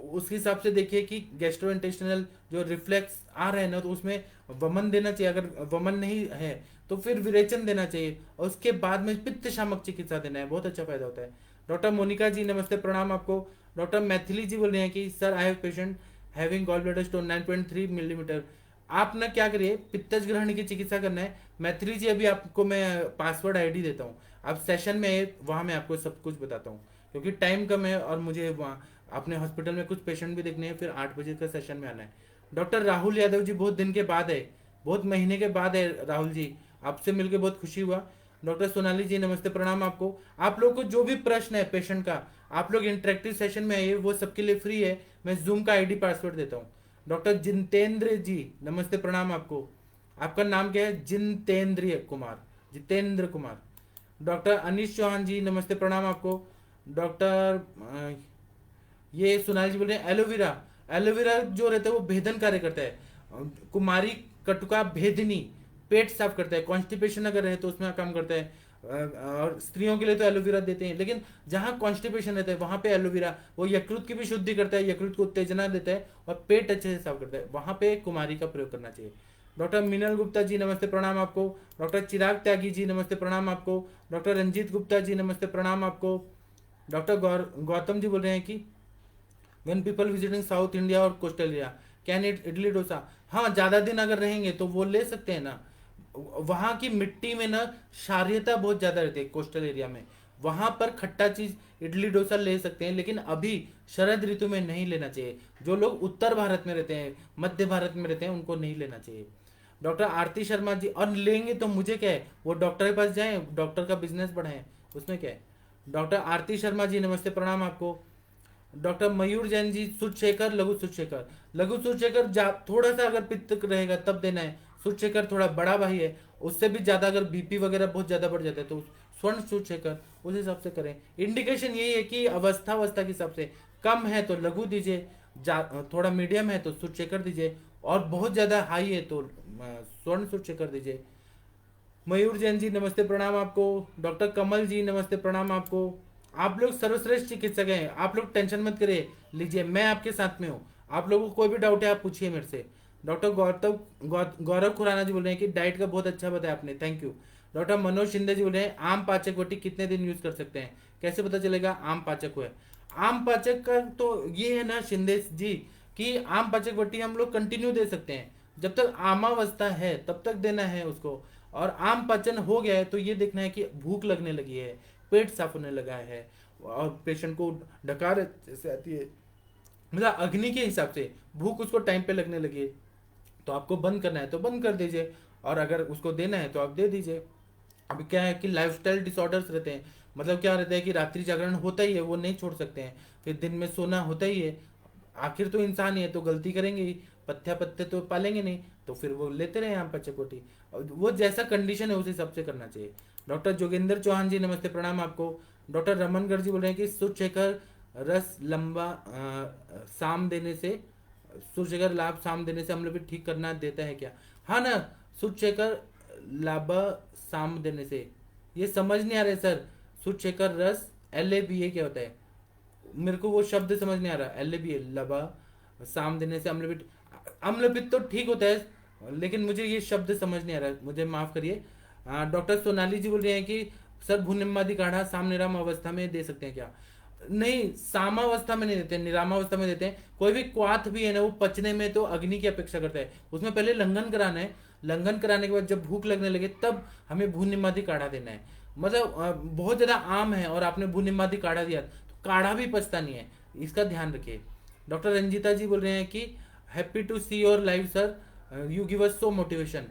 उसके हिसाब से देखिए कि गैस्ट्रोइंटेस्टिनल जो रिफ्लेक्स आ रहे हैं ना, तो उसमें वमन देना चाहिए। अगर वमन नहीं है तो फिर विरेचन देना चाहिए, और उसके बाद में पित्त शामक चिकित्सा देना है, बहुत अच्छा फायदा होता है। डॉक्टर मोनिका जी, नमस्ते, प्रणाम आपको। डॉक्टर मैथिली जी बोल रहे हैं कि sir, I have patient having gall bladder stone 9.3 millimetre. आप ना क्या करिए, पित्तज ग्रहण की चिकित्सा करना है। मैथिली जी, अभी आपको मैं पासवर्ड आईडी देता हूँ, आप सेशन में, वहाँ मैं आपको सब कुछ बताता हूँ, क्योंकि टाइम कम है और मुझे वहाँ अपने हॉस्पिटल में कुछ पेशेंट भी देखने हैं, फिर 8 बजे का सेशन में आना है। डॉक्टर राहुल यादव जी, बहुत दिन के बाद है, बहुत महीने के बाद है राहुल जी, आपसे मिलकर बहुत खुशी हुआ। डॉक्टर सोनाली जी नमस्ते प्रणाम आपको। आप लोग को जो भी प्रश्न है पेशेंट का, आप लोग इंटरेक्टिव सेशन में आइए, वो सबके लिए फ्री है। मैं जूम का आईडी पासवर्ड देता हूँ। डॉक्टर जितेंद्र जी नमस्ते प्रणाम आपको। आपका नाम क्या है? जितेंद्र कुमार, जितेंद्र कुमार। डॉक्टर अनीश चौहान जी नमस्ते प्रणाम आपको। डॉक्टर ये सोनाली जी बोल रहे हैं एलोवेरा, एलोवेरा जो रहता है वो भेदन कार्य करता है। कुमारी कटुका भेदनी पेट साफ करता है, कॉन्स्टिपेशन अगर रहे तो उसमें काम करता है। और स्त्रियों के लिए तो एलोवेरा देते हैं, लेकिन जहाँ कॉन्स्टिपेशन रहता है वहां पे एलोवेरा वो यकृत की भी शुद्धि करता है, यकृत को उत्तेजना देता है और पेट अच्छे से साफ करता है, वहां पे कुमारी का प्रयोग करना चाहिए। डॉक्टर मीनल गुप्ता जी नमस्ते प्रणाम आपको। डॉक्टर चिराग त्यागी जी नमस्ते प्रणाम आपको। डॉक्टर रंजीत गुप्ता जी नमस्ते प्रणाम आपको। डॉक्टर गौतम जी बोल रहे हैं कि when people visiting south India और coastal area can eat idli dosa. हाँ, ज़्यादा दिन अगर रहेंगे तो वो ले सकते हैं ना। वहाँ की मिट्टी में ना क्षारीयता बहुत ज़्यादा रहती है कोस्टल एरिया में, वहाँ पर खट्टा चीज़ इडली डोसा ले सकते हैं, लेकिन अभी शरद ऋतु में नहीं लेना चाहिए। जो लोग उत्तर भारत में रहते हैं, मध्य भारत में रहते हैं, उनको नहीं लेना चाहिए। डॉक्टर आरती शर्मा जी, और लेंगे तो मुझे क्या है, वो डॉक्टर के पास जाएं, डॉक्टर का बिजनेस बढ़ाएं, उसमें क्या है। डॉक्टर आरती शर्मा जी नमस्ते प्रणाम आपको। डॉक्टर मयूर जैन जी सुचेकर लघु सुचेकर, लघु सुचेकर थोड़ा सा अगर पित्त रहेगा तब देना है। सुचेकर थोड़ा बड़ा भाई है, उससे भी ज्यादा अगर बीपी वगैरह बहुत ज्यादा बढ़ जाता है तो स्वर्ण सुचेकर उस हिसाब से करें। इंडिकेशन यही है कि अवस्था अवस्था के हिसाब से, कम है तो लघु दीजिए, थोड़ा मीडियम है तो सुचेकर दीजिए, और बहुत ज्यादा हाई है तो स्वर्ण सुचेकर दीजिए। मयूर जैन जी नमस्ते प्रणाम आपको। डॉक्टर कमल जी नमस्ते प्रणाम आपको। आप लोग सर्वश्रेष्ठ चिकित्सक हैं, आप लोग टेंशन मत करिए, लीजिए, मैं आपके साथ में हूँ। आप लोगों को कोई भी डाउट है आप पूछिए मेरे से। डॉक्टर गौरव खुराना जी बोल रहे हैं कि डाइट का बहुत अच्छा बताया आपने, thank you. Doctor Manoj Shinde ji बोल रहे हैं आम पाचक वटी कितने दिन यूज कर सकते हैं, कैसे पता चलेगा आम पाचक हुआ है। आम पाचक का तो ये है ना शिंदे जी, कि आम पाचक वटी हम लोग कंटिन्यू दे सकते हैं, जब तक आमावस्था है तब तक देना है उसको। और आम पाचन हो गया है तो ये देखना है कि भूख लगने लगी है, पेट साफ होने लगा है, और पेशेंट को डकार जैसे आती है, मतलब अग्नि के हिसाब से भूख उसको टाइम पे लगने लगी है, तो आपको बंद करना है तो बंद कर दीजिए, और अगर उसको देना है तो आप दे दीजिए। अभी क्या है कि लाइफस्टाइल डिसऑर्डर्स रहते हैं, मतलब क्या रहता है कि रात्रि जागरण होता ही है, वो नहीं छोड़ सकते हैं, फिर दिन में सोना होता ही है, आखिर तो इंसान ही है तो गलती करेंगे ही, पत्थ्या पत्ते तो पालेंगे नहीं, तो फिर वो लेते रहे यहाँ पचकोटी। वो जैसा कंडीशन है उस हिसाब से करना चाहिए। डॉक्टर जोगेंद्र चौहान जी नमस्ते प्रणाम आपको। डॉक्टर रमनगढ़ जी बोल रहे हैं कि सुचेकर रस लंबा शाम देने से, सुचेकर लाभ शाम देने से अम्लपीठ ठीक करना देता है क्या? हाँ ना, सुचेकर लाभ शाम देने से, ये समझ नहीं आ रहा है सर। सुचेकर रस LABA क्या होता है, मेरे को वो शब्द समझ नहीं आ रहा। LABA लबा शाम देने से अम्लपित्त, अम्लपित्त तो ठीक होता है, लेकिन मुझे ये शब्द समझ नहीं आ रहा, मुझे माफ करिए। डॉक्टर सोनाली जी बोल रहे हैं कि सर भूनिम्बादी काढ़ा साम निराम अवस्था में दे सकते हैं क्या? नहीं, सामावस्था में नहीं देते, निरामावस्था में देते हैं। कोई भी क्वाथ भी है ना, वो पचने में तो अग्नि की अपेक्षा करता है, उसमें पहले लंघन कराना है, लंघन कराने के बाद जब भूख लगने लगे तब हमें भूनिम्बादी काढ़ा देना है। मतलब बहुत ज्यादा आम है और आपने भूनिम्बादी काढ़ा दिया तो काढ़ा भी पचता नहीं है, इसका ध्यान रखिए। डॉक्टर रंजीता जी बोल रहे हैं कि happy to see your life sir, you give us so motivation.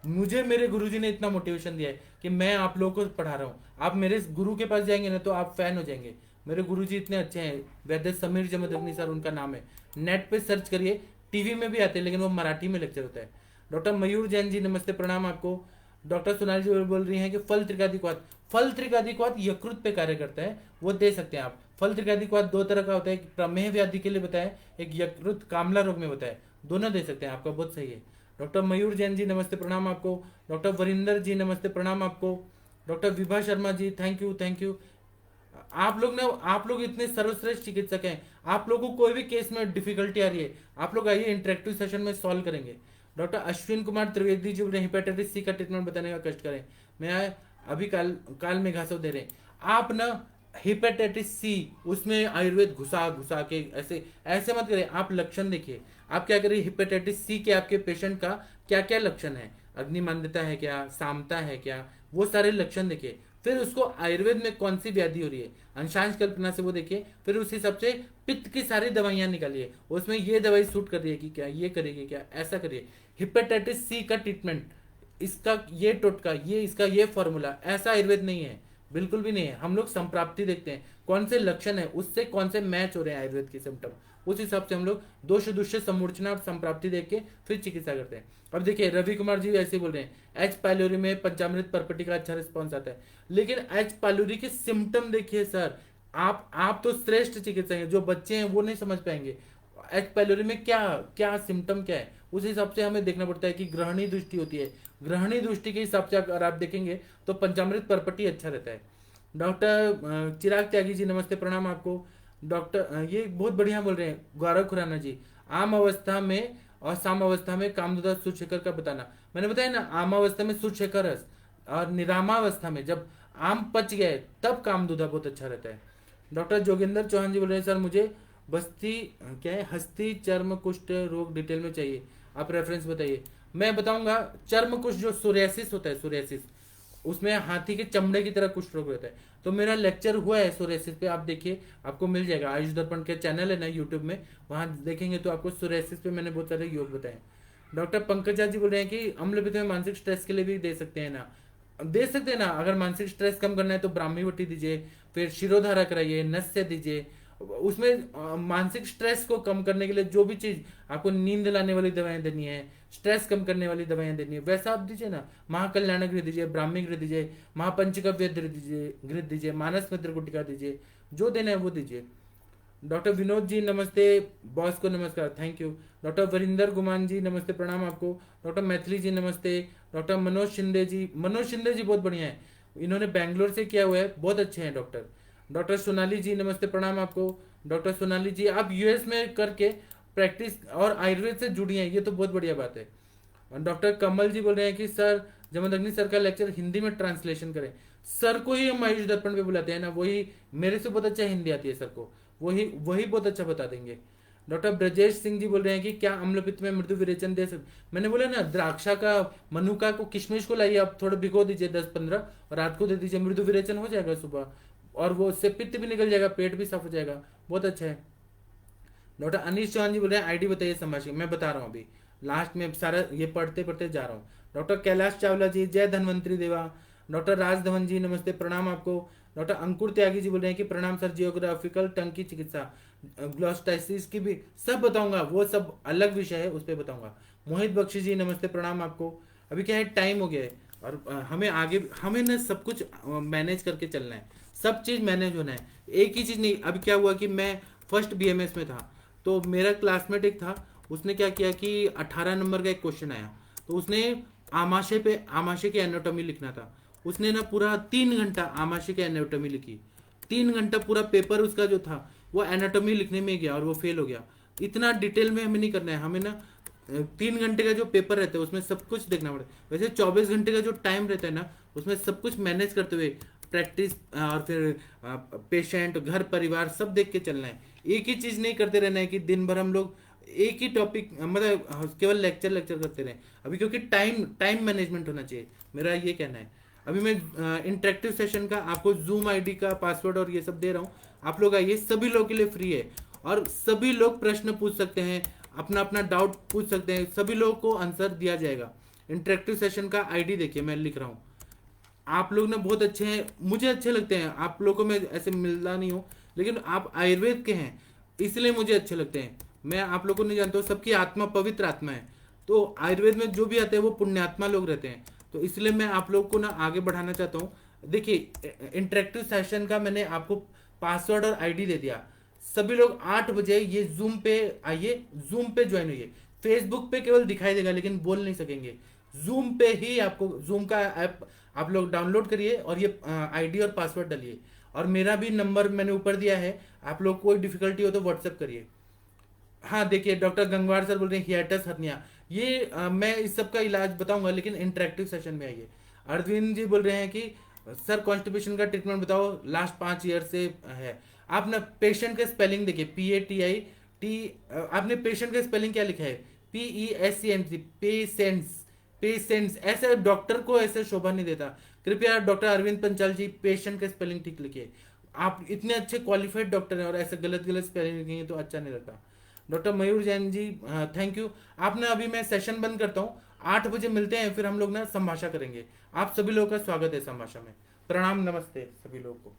मुझे मेरे गुरुजी ने इतना मोटिवेशन दिया है कि मैं आप लोगों को पढ़ा रहा हूँ। आप मेरे गुरु के पास जाएंगे ना तो आप फैन हो जाएंगे, मेरे गुरुजी इतने अच्छे हैं। वैद्य समीर जमदग्नि सर उनका नाम है, नेट पे सर्च करिए, टीवी में भी आते हैं लेकिन वो मराठी में लेक्चर होता है। डॉक्टर मयूर जैन जी नमस्ते प्रणाम आपको। डॉक्टर सोनाली जी बोल रही हैं कि फल त्रिकादिक्वात, फल त्रिकादिक्वात यकृत पे कार्य करता है, वो दे सकते हैं आप। फल त्रिकादिक्वात दो तरह का होता है, एक प्रमेह व्याधि के लिए बताया, एक यकृत कामला रोग में बताया, दोनों दे सकते हैं, आपका बहुत सही है। डॉक्टर मयूर जैन जी नमस्ते प्रणाम आपको। डॉक्टर वरिंदर जी नमस्ते प्रणाम आपको। Doctor Vibha Sharma ji thank you thank you. आप लोग इतने सर्वश्रेष्ठ चिकित्सक हैं, आप लोगों को कोई भी केस में डिफिकल्टी आ रही है, आप लोग आइए इंटरेक्टिव सेशन में सॉल्व करेंगे। Doctor Ashwin Kumar Trivedi ji hepatitis C का ट्रीटमेंट बताने का कष्ट करें। मैं अभी काल में घासो दे रहे आप ना, हेपेटाइटिस सी उसमें आयुर्वेद घुसा घुसा के ऐसे ऐसे मत करें। आप लक्षण देखिए, आप क्या करिए, हेपेटाइटिस सी के आपके पेशेंट का क्या क्या लक्षण है, अग्निमांद्यता है क्या, सामता है क्या, वो सारे लक्षण देखिए, फिर उसको आयुर्वेद में कौन सी व्याधि हो रही है अंशांश कल्पना से वो देखिए, फिर उस हिसाब से पित्त की सारी दवाइयां निकालिए, उसमें ये दवाई सूट कर रही है कि क्या, ये करेगी क्या, ऐसा करिए। हेपेटाइटिस सी का ट्रीटमेंट, इसका ये टोटका, ये इसका ये फॉर्मूला, ऐसा आयुर्वेद नहीं है, बिल्कुल भी नहीं है। हम लोग संप्राप्ति देखते हैं, कौन से लक्षण है उससे कौन से मैच हो रहे हैं आयुर्वेद के सिम्टम, उस हिसाब से हम लोग दोष दुष्य समूर्चना और संप्राप्ति देख के फिर चिकित्सा करते हैं। अब देखिए रवि कुमार जी ऐसे बोल रहे हैं एच पाइलोरी में पंचामृत परपटी का अच्छा रिस्पॉन्स आता है, लेकिन एच पाइलोरी के सिम्टम देखिए सर, आप तो श्रेष्ठ चिकित्सक हैं, जो बच्चे हैं वो नहीं समझ पाएंगे एच पाइलोरी में क्या क्या सिम्टम क्या है, उस हिसाब से हमें देखना पड़ता है कि ग्रहणी दृष्टि होती है, ग्रहणी दृष्टि के हिसाब से अगर आप देखेंगे तो पंचामृत परपटी अच्छा रहता है। डॉक्टर चिराग त्यागी जी नमस्ते प्रणाम आपको। डॉक्टर ये बहुत बढ़िया बोल रहे हैं गौरव खुराना जी, आम अवस्था में और साम अवस्था में कामदुदा सुशेखर का बताना। मैंने बताया ना, आम अवस्था में सुशेखर रस और निरामावस्था में जब आम पच गए तब कामदुदा बहुत अच्छा रहता है। डॉक्टर जोगिंदर चौहान जी बोल रहे हैं सर मुझे बस्ती क्या है हस्ती चर्म कुष्ठ रोग डिटेल में चाहिए, आप रेफरेंस बताइए। मैं बताऊंगा, चर्म कुष्ठ जो सोरियासिस होता है, सोरियासिस उसमें हाथी के चमड़े की तरह कुष्ठ रोग रहता है, तो मेरा लेक्चर हुआ है सोरियासिस पे, आप देखिए आपको मिल जाएगा, आयुष दर्पण के चैनल है ना यूट्यूब में, वहां देखेंगे तो आपको सोरियासिस पे मैंने बहुत सारे योग बताए। डॉक्टर पंकजा जी बोल रहे हैं कि अम्लपित्त में मानसिक स्ट्रेस के लिए भी दे सकते हैं ना, दे सकते हैं ना, अगर मानसिक स्ट्रेस कम करना है तो ब्राह्मी वटी दीजिए, फिर शिरोधारा कराइए, नस्य दीजिए। उसमें मानसिक स्ट्रेस को कम करने के लिए जो भी चीज आपको नींद लाने वाली दवाएं देनी है, स्ट्रेस कम करने वाली दवाएं देनी है, वैसा आप दीजिए ना, महाकल्याण गृह दीजिए, ब्राह्मी गृह दीजिए, महापंचगव्य गृह दीजिए, मानस मित्र गुटिका दीजिए, जो देना है वो दीजिए। डॉक्टर विनोद जी नमस्ते, बॉस को नमस्कार, थैंक यू। डॉक्टर वरिंदर गुमान जी नमस्ते प्रणाम आपको। डॉक्टर मैथिली जी नमस्ते। डॉक्टर मनोज शिंदे जी, मनोज शिंदे जी बहुत बढ़िया है, इन्होंने बैंगलोर से किया हुआ है, बहुत अच्छे हैं डॉक्टर। डॉक्टर सोनाली जी नमस्ते प्रणाम आपको। डॉक्टर सोनाली जी आप यूएस में करके प्रैक्टिस और आयुर्वेद से जुड़ी हैं, ये तो बहुत बढ़िया बात है। डॉक्टर कमल जी बोल रहे हैं कि सर जमदग्नि सर का लेक्चर हिंदी में ट्रांसलेशन करें। सर को ही हम आयुष दर्पण पे बुलाते हैं ना, वही मेरे से बहुत अच्छा हिंदी आती है सर को, वही वही बहुत अच्छा बता देंगे। डॉक्टर ब्रजेश सिंह जी बोल रहे हैं कि क्या अम्लपित्त में मृदु विरेचन दे सकते, मैंने बोला ना द्राक्षा का, मनुका को, किशमिश को लाइए आप, थोड़ा भिगो दीजिए 10-15 और रात को दे दीजिए, मृदु विरेचन हो जाएगा सुबह, और वो उससे पित्त भी निकल जाएगा, पेट भी साफ हो जाएगा, बहुत अच्छा है। डॉक्टर अनिश चौहान जी बोल रहे हैं आईडी बताइए समाज की, मैं बता रहा हूँ अभी, लास्ट में सारा ये पढ़ते पढ़ते जा रहा हूँ। डॉक्टर कैलाश चावला जी जय धन्वंतरी देवा। डॉक्टर राज धवन जी नमस्ते प्रणाम आपको। डॉक्टर अंकुर त्यागी जी बोल रहे हैं कि प्रणाम सर, जियोग्राफिकल टंग की चिकित्सा, ग्लोस्टाइसिस की भी सब बताऊंगा, वो सब अलग विषय है, उस पर बताऊंगा। मोहित बख्शी जी नमस्ते प्रणाम आपको। अभी क्या है टाइम हो गया है, और हमें आगे हमें ना सब कुछ मैनेज करके चलना है, सब चीज़ मैनेज होना है, एक ही चीज़ नहीं। अभी क्या हुआ कि मैं फर्स्ट बीएमएस में था, तो मेरा क्लासमेट एक था, उसने क्या किया कि 18 नंबर का एक क्वेश्चन आया, तो उसने आमाशय पे, आमाशय की एनाटॉमी लिखना था, उसने ना पूरा 3 घंटा आमाशय की एनाटॉमी लिखी, 3 घंटा पूरा पेपर उसका जो था वो एनाटॉमी लिखने में गया और वो फेल हो गया। इतना डिटेल में हमें नहीं करना है, हमें ना 3 घंटे का जो पेपर रहता है उसमें सब कुछ देखना पड़ता है, वैसे 24 घंटे का जो टाइम रहता है ना उसमें सब कुछ मैनेज करते हुए प्रैक्टिस और फिर पेशेंट घर परिवार सब देख के चलना है, एक ही चीज नहीं करते रहना है कि दिन भर हम लोग एक ही टॉपिक मतलब केवल लेक्चर लेक्चर करते रहे। अभी क्योंकि टाइम टाइम मैनेजमेंट होना चाहिए, मेरा ये कहना है। अभी मैं इंटरेक्टिव सेशन का आपको जूम आईडी का पासवर्ड और ये सब दे रहा हूँ, आप लोग आइए, सभी लोगों के लिए फ्री है, और सभी लोग प्रश्न पूछ सकते हैं, अपना अपना डाउट पूछ सकते हैं, सभी लोगों को आंसर दिया जाएगा। इंटरेक्टिव सेशन का आईडी देखिए मैं लिख रहा हूँ, आप लोग ना बहुत अच्छे हैं, मुझे अच्छे लगते हैं, आप लोगों को मैं ऐसे मिलता नहीं हूँ, लेकिन आप आयुर्वेद के हैं इसलिए मुझे अच्छे लगते हैं। मैं आप लोगों को नहीं जानता हूँ, सबकी आत्मा पवित्र आत्मा है, तो आयुर्वेद में जो भी आते हैं वो पुण्यात्मा लोग रहते हैं, तो इसलिए मैं आप लोग को ना आगे बढ़ाना चाहता हूँ। देखिए इंटरेक्टिव सेशन का मैंने आपको पासवर्ड और आईडी दे दिया, सभी लोग 8 बजे ये जूम पे आइए, जूम पे ज्वाइन होइए। फेसबुक पे केवल दिखाई देगा लेकिन बोल नहीं सकेंगे, जूम पे ही आपको, जूम का ऐप आप लोग डाउनलोड करिए और ये आईडी और पासवर्ड डालिए, और मेरा भी नंबर मैंने ऊपर दिया है, आप लोग कोई डिफिकल्टी हो तो व्हाट्सएप करिए। हाँ देखिए डॉक्टर गंगवार सर बोल रहे हैं हियाटस हर्निया, ये मैं इस सब का इलाज बताऊंगा लेकिन इंटरेक्टिव सेशन में आइए। अरविंद जी बोल रहे हैं कि सर कॉन्स्टिपेशन का ट्रीटमेंट बताओ, लास्ट 5 ईयर से है। आप ना पेशेंट का स्पेलिंग देखिए, PATI आपने पेशेंट का स्पेलिंग क्या लिखा है, PESCNT, पेशेंट्स, पेशेंट्स, ऐसे डॉक्टर को ऐसे शोभा नहीं देता। कृपया डॉक्टर अरविंद पंचाल जी पेशेंट का स्पेलिंग ठीक लिखिए, आप इतने अच्छे क्वालिफाइड डॉक्टर हैं और ऐसे गलत गलत स्पेलिंग लिखेंगे तो अच्छा नहीं लगता। Doctor Mayur Jain ji, thank you. आपने अभी मैं सेशन बंद करता हूँ, 8 बजे मिलते हैं, फिर हम लोग ना संभाषा करेंगे। आप सभी लोगों का स्वागत है संभाषा में। प्रणाम, नमस्ते सभी लोगों को।